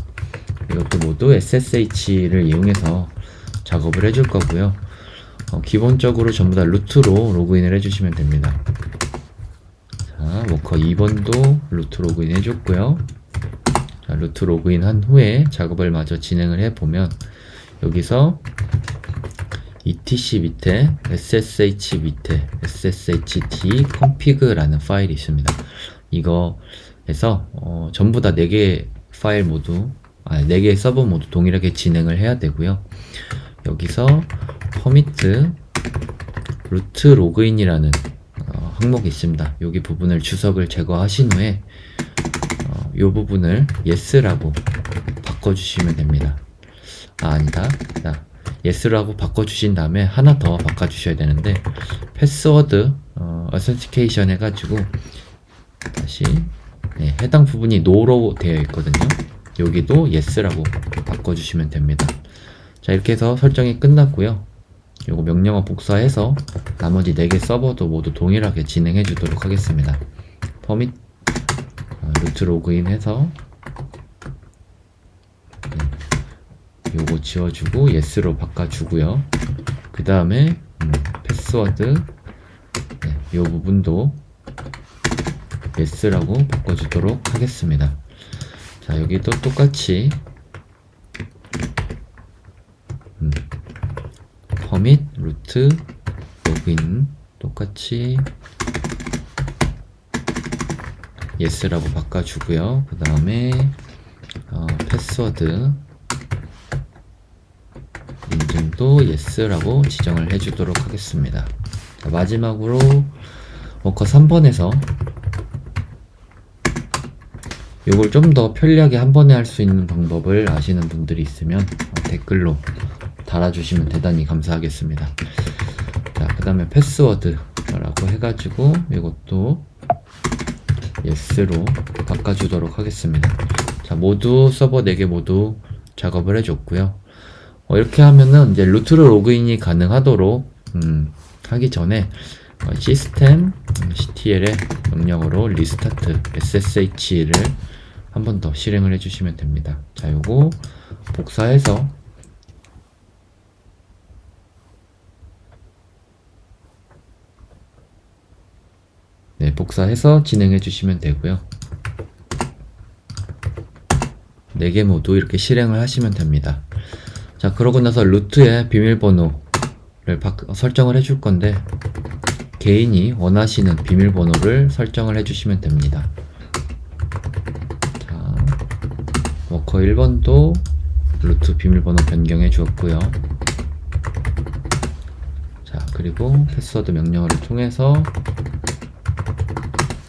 [SPEAKER 1] 이것도 모두 SSH를 이용해서 작업을 해줄 거고요. 기본적으로 전부 다 루트로 로그인을 해주시면 됩니다. 자, 워커 2번도 루트 로그인 해줬고요. 자, 루트 로그인 한 후에 작업을 마저 진행을 해보면 여기서 etc 밑에 ssh 밑에 sshd config라는 파일이 있습니다. 이거에서 전부 다 4개의 파일 모두 4개의 서버 모두 동일하게 진행을 해야 되고요. 여기서 permit root login이라는 항목이 있습니다. 여기 부분을 주석을 제거하신 후에 이 부분을 yes라고 바꿔주시면 됩니다. 아니다. yes라고 바꿔주신 다음에 하나 더 바꿔주셔야 되는데, 패스워드 authentication 해가지고 다시 해당 부분이 no로 되어 있거든요. 여기도 yes라고 바꿔주시면 됩니다. 자, 이렇게 해서 설정이 끝났고요. 요거 명령어 복사해서 나머지 4개 서버도 모두 동일하게 진행해 주도록 하겠습니다. permit root 로그인 해서 요거 지워주고 yes로 바꿔주고요. 그 다음에 패스워드 요 부분도 yes라고 바꿔주도록 하겠습니다. 자, 여기도 똑같이 퍼밋 루트 로그인 똑같이 yes라고 바꿔주고요. 그 다음에 패스워드 인증도 yes라고 지정을 해주도록 하겠습니다. 자, 마지막으로 워커 3번에서 이걸 좀 더 편리하게 한 번에 할 수 있는 방법을 아시는 분들이 있으면 댓글로 달아주시면 대단히 감사하겠습니다. 자, 그 다음에 패스워드라고 해가지고 이것도 yes로 바꿔주도록 하겠습니다. 자, 모두 서버 4개 모두 작업을 해줬고요. 이렇게 하면은 이제 루트로 로그인이 가능하도록 하기 전에 시스템 ctl의 명령어로 리스타트 ssh를 한 번 더 실행을 해주시면 됩니다. 자, 요거 복사해서 복사해서 진행해 주시면 되고요. 4개 모두 이렇게 실행을 하시면 됩니다. 자, 그러고 나서 루트의 비밀번호를 설정을 해줄 건데 개인이 원하시는 비밀번호를 설정을 해주시면 됩니다. 자, 워커 1번도 루트 비밀번호 변경해 주었고요. 자, 그리고 패스워드 명령어를 통해서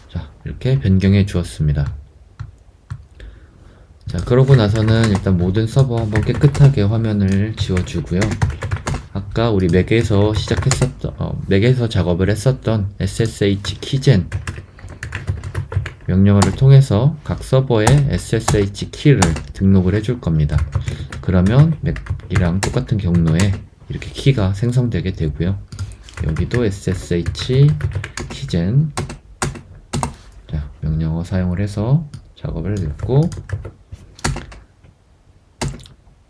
[SPEAKER 1] 자, 이렇게 변경해 주었습니다. 자, 그러고 나서는 일단 모든 서버 한번 깨끗하게 화면을 지워주고요. 아까 우리 맥에서 맥에서 작업을 했었던 ssh keygen 명령어를 통해서 각 서버에 ssh 키를 등록을 해줄 겁니다. 그러면 맥이랑 똑같은 경로에 이렇게 키가 생성되게 되고요. 여기도 ssh keygen 자, 명령어 사용을 해서 작업을 했고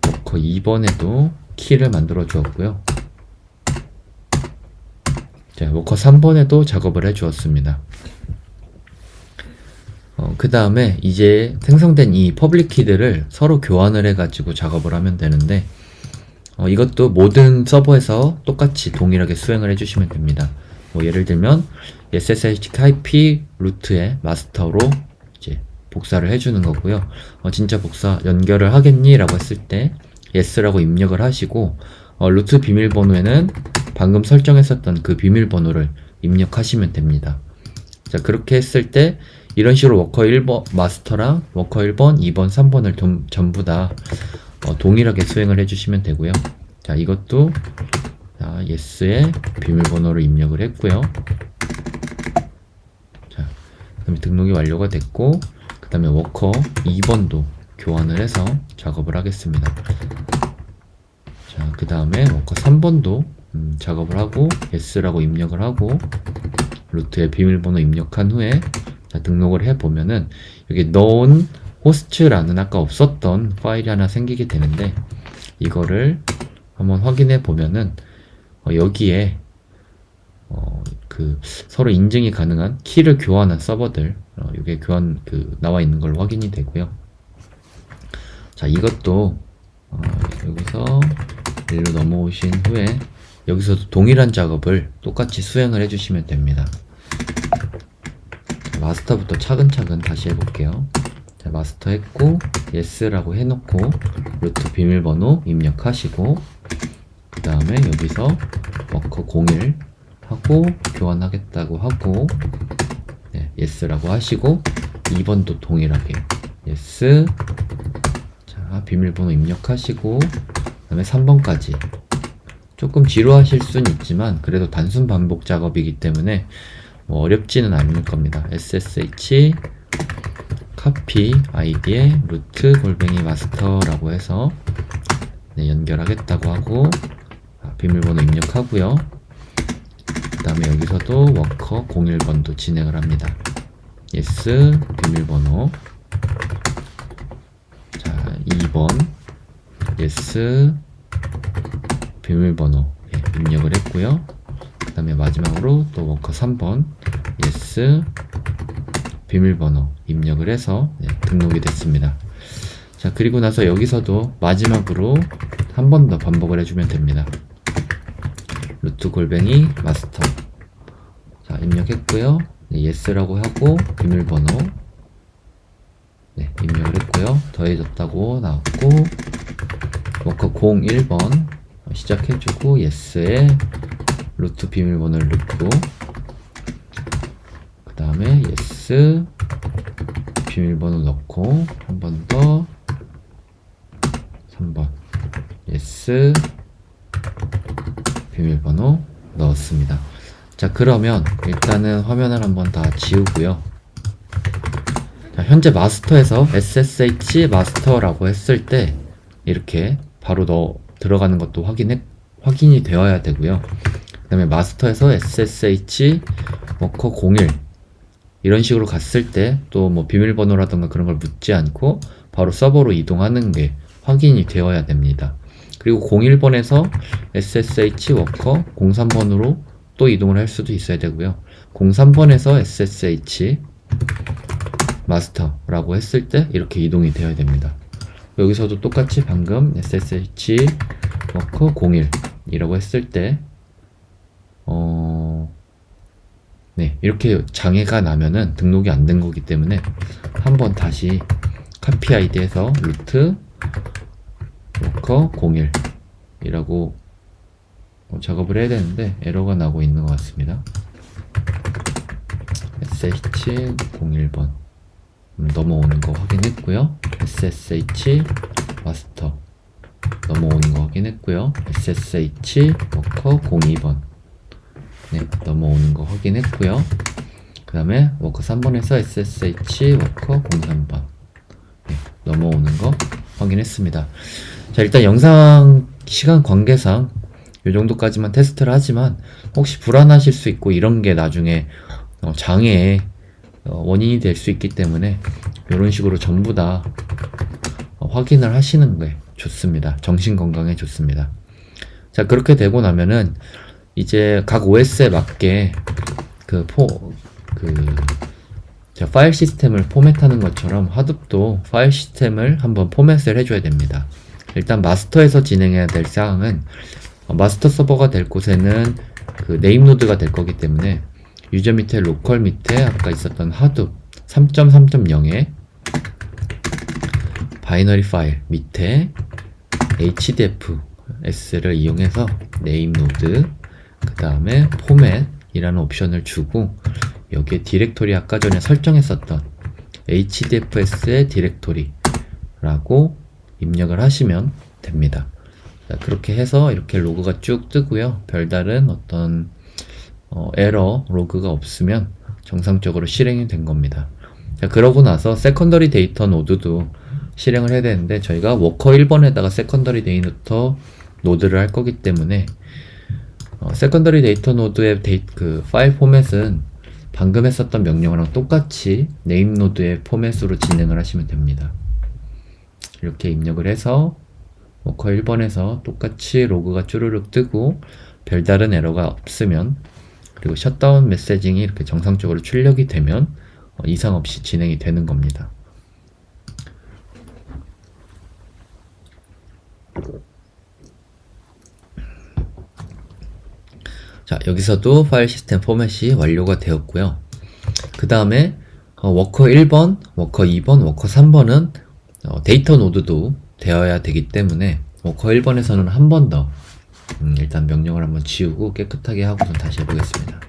[SPEAKER 1] 워커 2번에도 키를 만들어 주었고요. 자, 워커 3번에도 작업을 해 주었습니다. 그 다음에 이제 생성된 이 퍼블릭 키들을 서로 교환을 해가지고 작업을 하면 되는데 이것도 모든 서버에서 똑같이 동일하게 수행을 해주시면 됩니다. 뭐 예를 들면 SSH IP 루트의 마스터로 이제 복사를 해주는 거고요. 진짜 복사 연결을 하겠니? 라고 했을 때 yes라고 입력을 하시고 루트 비밀번호에는 방금 설정했었던 그 비밀번호를 입력하시면 됩니다. 자, 그렇게 했을 때 이런 식으로 워커 1번 마스터랑 워커 1번, 2번, 3번을 전부 다 동일하게 수행을 해주시면 되고요. 자, 이것도 자, yes의 비밀번호를 입력을 했고요. 자, 그 다음에 등록이 완료가 됐고 그 다음에 워커 2번도 교환을 해서 작업을 하겠습니다. 자, 그 다음에 워커 3번도 작업을 하고 yes라고 입력을 하고 루트의 비밀번호 입력한 후에 자, 등록을 해보면은 여기 known host라는 아까 없었던 파일이 하나 생기게 되는데 이거를 한번 확인해 보면은 여기에 그 서로 인증이 가능한 키를 교환한 서버들 이게 교환 나와 있는 걸로 확인이 되고요. 자, 이것도 여기서 일로 넘어오신 후에 여기서도 동일한 작업을 똑같이 수행을 해주시면 됩니다. 자, 마스터부터 차근차근 다시 해볼게요. 자, 마스터 했고 yes라고 해놓고 루트 비밀번호 입력하시고 그 다음에 여기서 워커 01 하고 교환하겠다고 하고 yes라고 하시고 2번도 동일하게 yes 자, 비밀번호 입력하시고 그 다음에 3번까지 조금 지루하실 수는 있지만 그래도 단순 반복 작업이기 때문에 뭐 어렵지는 않을 겁니다. ssh copy id에 루트 골뱅이 마스터라고 해서 연결하겠다고 하고 비밀번호 입력하고요. 그 다음에 여기서도 워커 01번도 진행을 합니다. yes 비밀번호 자 2번 yes 비밀번호 입력을 했고요. 그 다음에 마지막으로 또 워커 3번 yes 비밀번호 입력을 해서 등록이 됐습니다. 자, 그리고 나서 여기서도 마지막으로 한 번 더 반복을 해주면 됩니다. 루트 골뱅이 마스터. 자, 입력했고요. yes라고 하고 비밀번호 입력을 했고요. 더해졌다고 나왔고 워커 01번 시작해주고 yes에 루트 비밀번호를 넣고 그 다음에 yes 비밀번호 넣고 한 번 더 3번 yes 비밀번호 넣었습니다. 자, 그러면 일단은 화면을 한번 다 지우고요. 자, 현재 마스터에서 SSH 마스터라고 했을 때 이렇게 바로 들어가는 것도 확인이 되어야 되고요. 그 다음에 마스터에서 SSH 워커 01 이런 식으로 갔을 때 또 뭐 비밀번호라던가 그런 걸 묻지 않고 바로 서버로 이동하는 게 확인이 되어야 됩니다. 그리고 01번에서 SSH 워커 03번으로 또 이동을 할 수도 있어야 되고요. 03번에서 SSH 마스터라고 했을 때 이렇게 이동이 되어야 됩니다. 여기서도 똑같이 방금 SSH 워커 01이라고 했을 때 이렇게 장애가 나면은 등록이 안 된 거기 때문에 한번 다시 카피 아이디에서 루트 워커 01이라고 작업을 해야 되는데 에러가 나고 있는 것 같습니다. SH 01번 넘어오는 거 확인했고요. SSH 마스터 넘어오는 거 확인했고요. SSH 워커 02번 넘어오는 거 확인했고요. 그 다음에 워커 3번에서 SSH 워커 03번 넘어오는 거 확인했습니다. 자, 일단 영상 시간 관계상 이 정도까지만 테스트를 하지만 혹시 불안하실 수 있고 이런 게 나중에 장애의 원인이 될 수 있기 때문에 이런 식으로 전부 다 확인을 하시는 게 좋습니다. 정신 건강에 좋습니다. 자, 그렇게 되고 나면은 이제 각 OS에 맞게 파일 시스템을 포맷하는 것처럼 하둡도 파일 시스템을 한번 포맷을 해줘야 됩니다. 일단 마스터에서 진행해야 될 사항은 마스터 서버가 될 곳에는 그 네임 노드가 될 거기 때문에 유저 밑에 로컬 밑에 아까 있었던 하둡 3.3.0에 바이너리 파일 밑에 HDFS를 이용해서 네임 노드 그 다음에 포맷이라는 옵션을 주고 여기에 디렉토리 아까 전에 설정했었던 HDFS의 디렉토리라고 입력을 하시면 됩니다. 자, 그렇게 해서 이렇게 로그가 쭉 뜨고요. 별다른 어떤 에러 로그가 없으면 정상적으로 실행이 된 겁니다. 자, 그러고 나서 세컨더리 데이터 노드도 실행을 해야 되는데 저희가 워커 1번에다가 세컨더리 데이터 노드를 할 거기 때문에 세컨더리 데이터 노드의 파일 포맷은 방금 했었던 명령어랑 똑같이 네임 노드의 포맷으로 진행을 하시면 됩니다. 이렇게 입력을 해서 워커 1번에서 똑같이 로그가 쭈르륵 뜨고 별다른 에러가 없으면 그리고 셧다운 메시징이 이렇게 정상적으로 출력이 되면 이상 없이 진행이 되는 겁니다. 자, 여기서도 파일 시스템 포맷이 완료가 되었고요. 그 다음에 워커 1번, 워커 2번, 워커 3번은 데이터 노드도 되어야 되기 때문에 워커 1번에서는 한 번 더 일단 명령을 한번 지우고 깨끗하게 하고서 다시 해보겠습니다.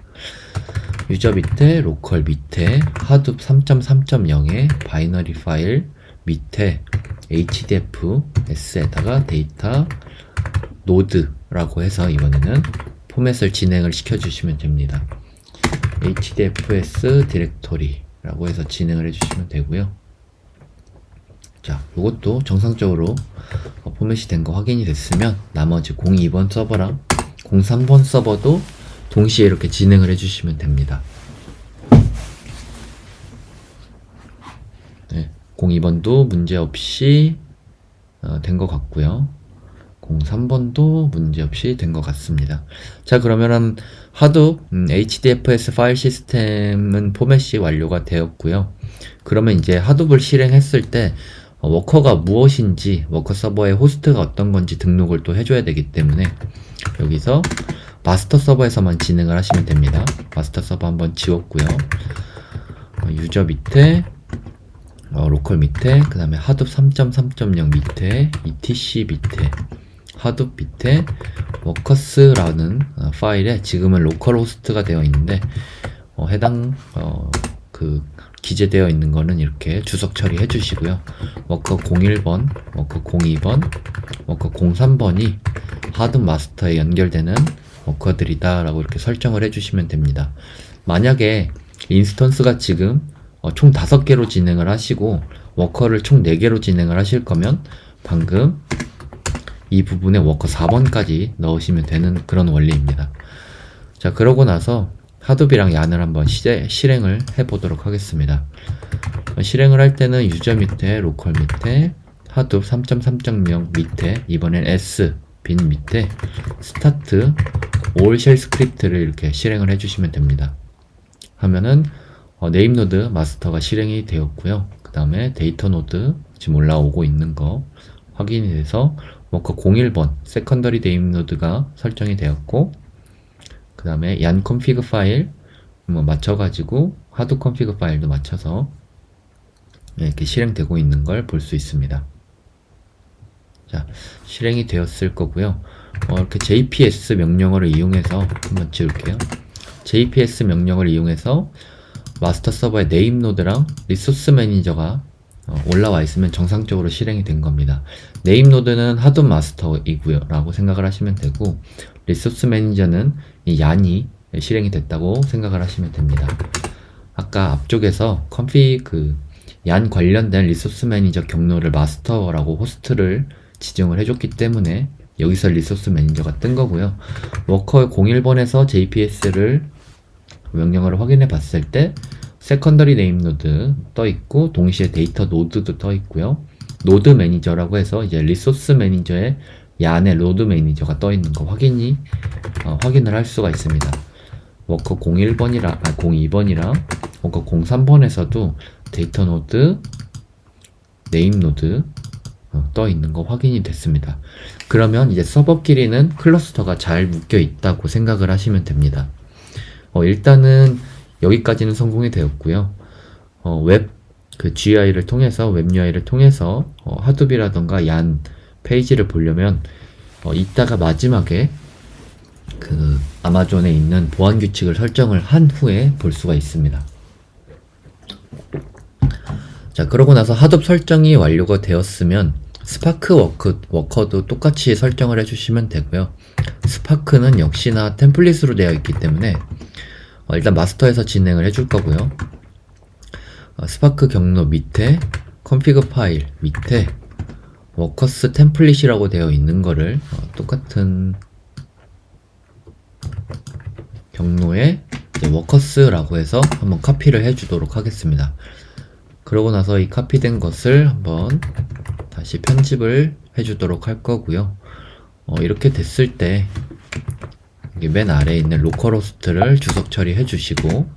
[SPEAKER 1] 유저 밑에 로컬 밑에 하둡 3.3.0의 바이너리 파일 밑에 HDFS에다가 데이터 노드라고 해서 이번에는 포맷을 진행을 시켜주시면 됩니다. HDFS 디렉토리라고 해서 진행을 해주시면 되고요. 자, 이것도 정상적으로 포맷이 된 거 확인이 됐으면 나머지 02번 서버랑 03번 서버도 동시에 이렇게 진행을 해주시면 됩니다. 네, 02번도 문제없이 된 것 같고요. 03번도 문제없이 된 것 같습니다. 자, 그러면은 하둡 HDFS 파일 시스템은 포맷이 완료가 되었고요. 그러면 이제 하둡을 실행했을 때 워커가 무엇인지, 워커 서버의 호스트가 어떤 건지 등록을 또 해줘야 되기 때문에 여기서 마스터 서버에서만 진행을 하시면 됩니다. 마스터 서버 한번 지웠고요. 유저 밑에 로컬 밑에, 그 다음에 하둡 3.3.0 밑에, etc 밑에, 하둡 밑에 워커스라는 파일에 지금은 로컬 호스트가 되어 있는데 해당 그 기재되어 있는 거는 이렇게 주석 처리해 주시고요. 워커 01번, 워커 02번, 워커 03번이 하둡 마스터에 연결되는 워커들이다 라고 이렇게 설정을 해 주시면 됩니다. 만약에 인스턴스가 지금 총 5개로 진행을 하시고 워커를 총 4개로 진행을 하실 거면 방금 이 부분에 워커 4번까지 넣으시면 되는 그런 원리입니다. 자, 그러고 나서 하둡이랑 얀을 한번 실행을 해 보도록 하겠습니다. 실행을 할 때는 유저 밑에, 로컬 밑에, 하둡 3.3.0 밑에, 이번엔 S 빈 밑에 스타트 all shell 스크립트를 이렇게 실행을 해주시면 됩니다. 하면은 네임 노드 마스터가 실행이 되었고요. 그 다음에 데이터 노드 지금 올라오고 있는 거 확인이 돼서 워커 01번 세컨더리 네임 노드가 설정이 되었고, 그 다음에 얀 컨피그 파일 맞춰가지고 하둡 컨피그 파일도 맞춰서 이렇게 실행되고 있는 걸 볼 수 있습니다. 자, 실행이 되었을 거고요. 이렇게 JPS 명령어를 이용해서 한번 지울게요. JPS 명령을 이용해서 마스터 서버의 네임 노드랑 리소스 매니저가 올라와 있으면 정상적으로 실행이 된 겁니다. 네임 노드는 하둡 마스터이고요 라고 생각을 하시면 되고, 리소스 매니저는 이 얀이 실행이 됐다고 생각을 하시면 됩니다. 아까 앞쪽에서 얀 관련된 리소스 매니저 경로를 마스터라고 호스트를 지정을 해줬기 때문에 여기서 리소스 매니저가 뜬 거고요. 워커 01번에서 JPS를 명령어를 확인해 봤을 때 세컨더리 네임 노드 떠 있고 동시에 데이터 노드도 떠 있고요. 노드 매니저라고 해서 이제 리소스 매니저의 얀의 로드 매니저가 떠 있는 거 확인을 할 수가 있습니다. 워커 02번이랑 워커 03번에서도 데이터 노드, 네임 노드 떠 있는 거 확인이 됐습니다. 그러면 이제 서버끼리는 클러스터가 잘 묶여 있다고 생각을 하시면 됩니다. 일단은 여기까지는 성공이 되었고요. GUI를 통해서, 웹 UI를 통해서 하둡이라던가 얀 페이지를 보려면 이따가 마지막에 그 아마존에 있는 보안 규칙을 설정을 한 후에 볼 수가 있습니다. 자, 그러고 나서 하둡 설정이 완료가 되었으면 스파크 워커도 똑같이 설정을 해주시면 되고요. 스파크는 역시나 템플릿으로 되어 있기 때문에 일단 마스터에서 진행을 해줄 거고요. 스파크 경로 밑에 컨피그 파일 밑에 워커스 템플릿이라고 되어 있는 거를 똑같은 경로에 워커스라고 해서 한번 카피를 해주도록 하겠습니다. 그러고 나서 이 카피된 것을 한번 다시 편집을 해주도록 할 거고요. 이렇게 됐을 때 맨 아래에 있는 로컬 호스트를 주석 처리해 주시고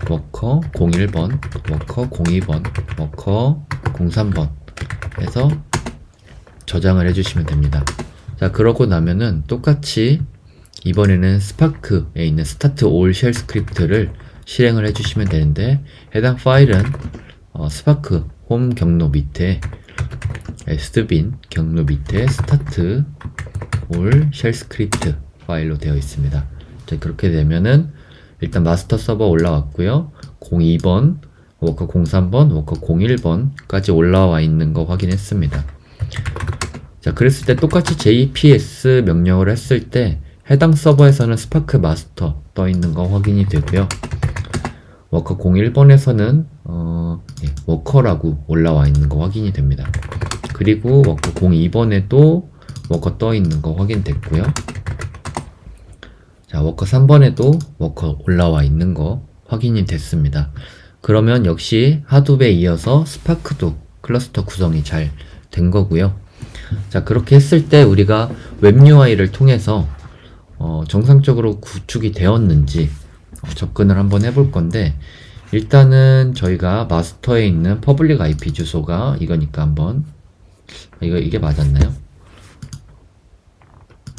[SPEAKER 1] 워커 01번, 워커 02번, 워커 03번 해서 저장을 해주시면 됩니다. 자, 그러고 나면은 똑같이 이번에는 스파크에 있는 스타트 올 쉘 스크립트를 실행을 해주시면 되는데, 해당 파일은 스파크 홈 경로 밑에 sbin 경로 밑에 스타트 올 쉘 스크립트 파일로 되어 있습니다. 자, 그렇게 되면은 일단 마스터 서버 올라왔고요. 02번, 워커 03번, 워커 01번까지 올라와 있는 거 확인했습니다. 자, 그랬을 때 똑같이 JPS 명령을 했을 때 해당 서버에서는 스파크 마스터 떠 있는 거 확인이 되고요. 워커 01번에서는 워커라고 올라와 있는 거 확인이 됩니다. 그리고 워커 02번에도 워커 떠 있는 거 확인됐고요. 자, 워커 3번에도 워커 올라와 있는 거 확인이 됐습니다. 그러면 역시 하둡에 이어서 스파크도 클러스터 구성이 잘 된 거고요. 자, 그렇게 했을 때 우리가 웹 UI를 통해서 정상적으로 구축이 되었는지 접근을 한번 해볼 건데, 일단은 저희가 마스터에 있는 퍼블릭 IP 주소가 이거니까 한번, 이게 맞았나요?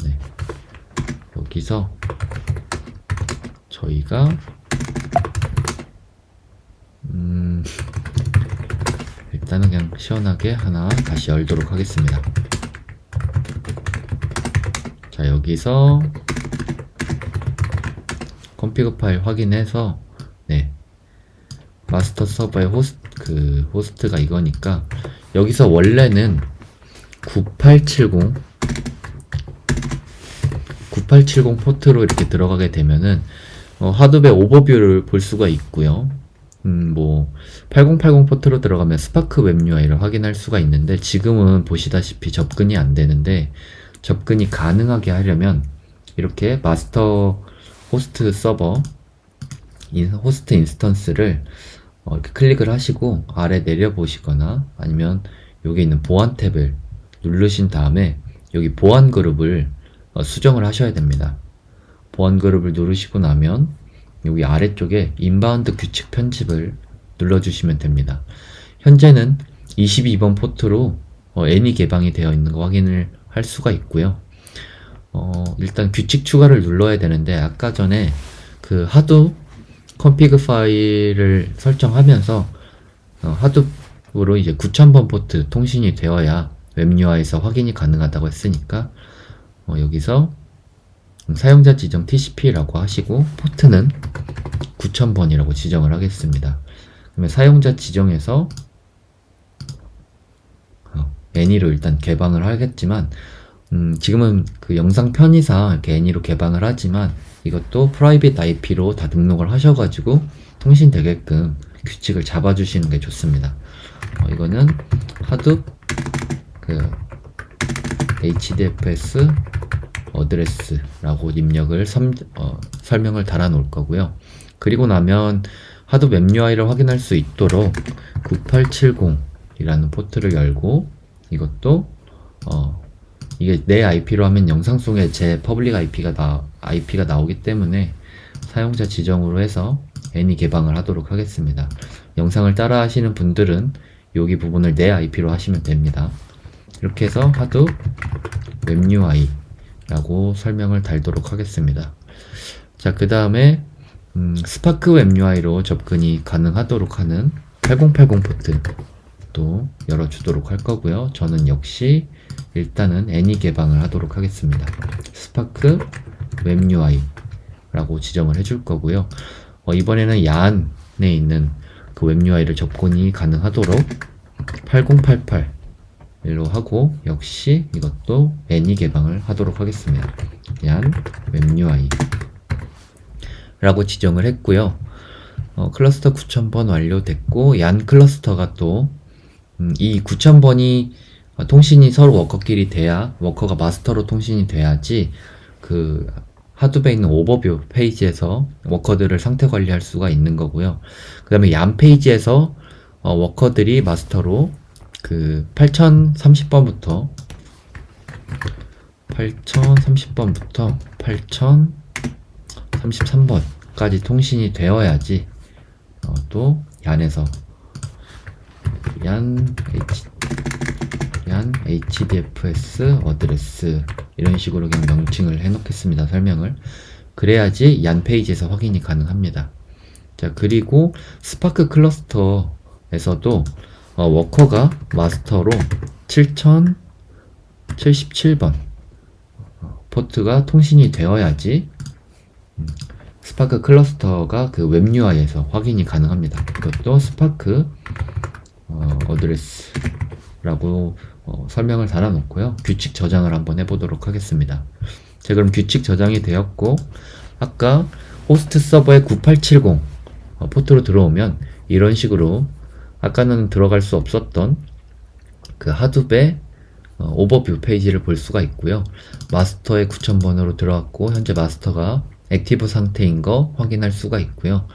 [SPEAKER 1] 네. 여기서 저희가 일단은 그냥 시원하게 하나 다시 열도록 하겠습니다. 자, 여기서 컨피그 파일 확인해서, 네, 마스터 서버의 호스트가 이거니까, 여기서 원래는 9870 포트로 이렇게 들어가게 되면은 하드웨어 오버뷰를 볼 수가 있고요. 8080 포트로 들어가면 스파크 웹 UI를 확인할 수가 있는데, 지금은 보시다시피 접근이 안 되는데, 접근이 가능하게 하려면 이렇게 마스터 호스트 서버 호스트 인스턴스를 이렇게 클릭을 하시고 아래 내려 보시거나, 아니면 여기 있는 보안 탭을 누르신 다음에 여기 보안 그룹을 수정을 하셔야 됩니다. 보안 그룹을 누르시고 나면 여기 아래쪽에 인바운드 규칙 편집을 눌러주시면 됩니다. 현재는 22번 포트로 애니 개방이 되어 있는 거 확인을 할 수가 있고요. 일단 규칙 추가를 눌러야 되는데, 아까 전에 그 하도 컨피그 파일을 설정하면서 하도로 이제 9000번 포트 통신이 되어야 웹 UI에서 확인이 가능하다고 했으니까, 여기서 사용자 지정 TCP라고 하시고 포트는 9000번이라고 지정을 하겠습니다. 그러면 사용자 지정에서 애니로 일단 개방을 하겠지만, 지금은 그 영상 편의상 이렇게 애니로 개방을 하지만, 이것도 프라이빗 IP로 다 등록을 하셔가지고 통신되게끔 규칙을 잡아주시는 게 좋습니다. 이거는 하둡 HDFS 어드레스라고 입력을 설명을 달아 놓을 거고요. 그리고 나면 하둡 웹 UI를 확인할 수 있도록 9870이라는 포트를 열고, 이것도 이게 내 IP로 하면 영상송에 제 퍼블릭 IP가 나오기 때문에 사용자 지정으로 해서 애니 개방을 하도록 하겠습니다. 영상을 따라 하시는 분들은 여기 부분을 내 IP로 하시면 됩니다. 이렇게 해서 하둡 웹 UI 라고 설명을 달도록 하겠습니다. 자, 그 다음에 스파크 웹 UI로 접근이 가능하도록 하는 8080 포트 또 열어주도록 할 거고요. 저는 역시 일단은 애니 개방을 하도록 하겠습니다. 스파크 웹 UI 라고 지정을 해줄 거고요. 이번에는 야안에 있는 그 웹 UI를 접근이 가능하도록 8088로 하고, 역시 이것도 애니 개방을 하도록 하겠습니다. 얀 웹 UI 라고 지정을 했고요. 클러스터 9000번 완료됐고, 얀 클러스터가 또 이 9000번이 통신이 서로 워커끼리 돼야, 워커가 마스터로 통신이 돼야지 그 하둡에 있는 오버뷰 페이지에서 워커들을 상태 관리할 수가 있는 거고요. 그 다음에 얀 페이지에서 워커들이 마스터로 그 8030번부터 8033번까지 통신이 되어야지 또 얀에서 얀 HDFS 어드레스 이런 식으로 그냥 명칭을 해놓겠습니다. 설명을. 그래야지 얀 페이지에서 확인이 가능합니다. 자, 그리고 스파크 클러스터에서도 워커가 마스터로 7077번 포트가 통신이 되어야지 스파크 클러스터가 그 웹 UI에서 확인이 가능합니다. 이것도 스파크 어드레스라고 설명을 달아놓고요. 규칙 저장을 한번 해보도록 하겠습니다. 자, 그럼 규칙 저장이 되었고, 아까 호스트 서버에 9870 포트로 들어오면 이런 식으로 아까는 들어갈 수 없었던 그 하둡의 오버뷰 페이지를 볼 수가 있고요. 마스터에 9000번으로 들어갔고, 현재 마스터가 액티브 상태인 거 확인할 수가 있고요.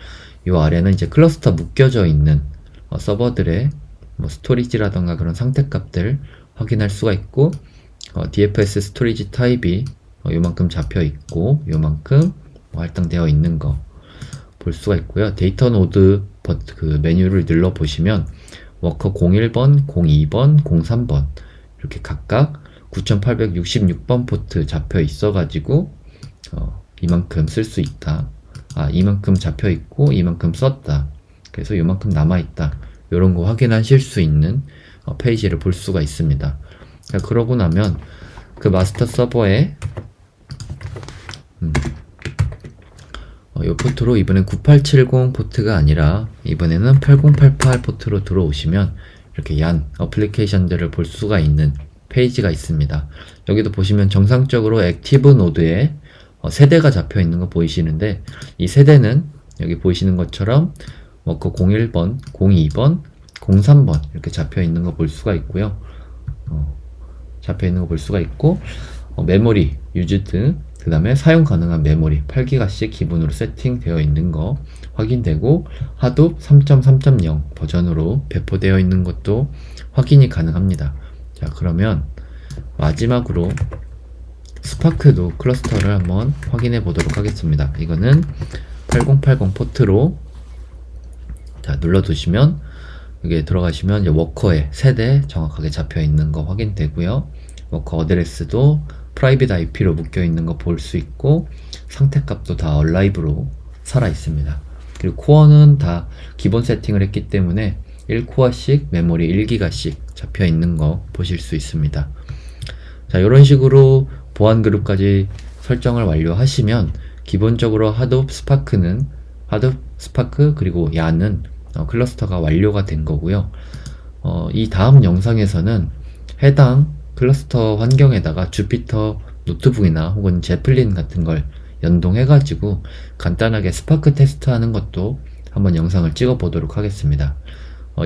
[SPEAKER 1] 이 아래는 이제 클러스터 묶여져 있는 서버들의 스토리지라던가 그런 상태 값들 확인할 수가 있고, DFS 스토리지 타입이 요만큼 잡혀 있고, 요만큼 할당되어 있는 거 볼 수가 있고요. 데이터 노드 그 메뉴를 눌러 보시면 워커 01번, 02번, 03번 이렇게 각각 9866번 포트 잡혀 있어 가지고 이만큼 쓸 수 있다. 이만큼 잡혀 있고 이만큼 썼다. 그래서 요만큼 남아 있다. 요런 거 확인하실 수 있는 페이지를 볼 수가 있습니다. 그러고 나면 그 마스터 서버에 이 포트로 이번엔 9870 포트가 아니라 이번에는 8088 포트로 들어오시면 이렇게 얀 어플리케이션들을 볼 수가 있는 페이지가 있습니다. 여기도 보시면 정상적으로 액티브 노드에 세대가 잡혀 있는 거 보이시는데, 이 세대는 여기 보이시는 것처럼 워커 01번, 02번, 03번 이렇게 잡혀 있는 거 볼 수가 있고요. 잡혀 있는 거 볼 수가 있고, 메모리 유즈드, 그 다음에 사용 가능한 메모리 8기가씩 기본으로 세팅되어 있는 거 확인되고, 하둡 3.3.0 버전으로 배포되어 있는 것도 확인이 가능합니다. 자, 그러면 마지막으로 스파크도 클러스터를 한번 확인해 보도록 하겠습니다. 이거는 8080 포트로 자 눌러두시면 여기에 들어가시면 이제 워커의 세대 정확하게 잡혀 있는 거 확인되고요. 워커 어드레스도 프라이빗 IP로 묶여 있는 거 볼 수 있고, 상태값도 다 얼라이브로 살아 있습니다. 그리고 코어는 다 기본 세팅을 했기 때문에 1코어씩 메모리 1기가씩 잡혀 있는 거 보실 수 있습니다. 자, 이런 식으로 보안 그룹까지 설정을 완료하시면 기본적으로 하둡 스파크 그리고 야는 클러스터가 완료가 된 거고요. 이 다음 영상에서는 해당 클러스터 환경에다가 주피터 노트북이나 혹은 제플린 같은 걸 연동해 가지고 간단하게 스파크 테스트 하는 것도 한번 영상을 찍어 보도록 하겠습니다.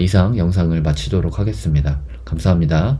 [SPEAKER 1] 이상 영상을 마치도록 하겠습니다. 감사합니다.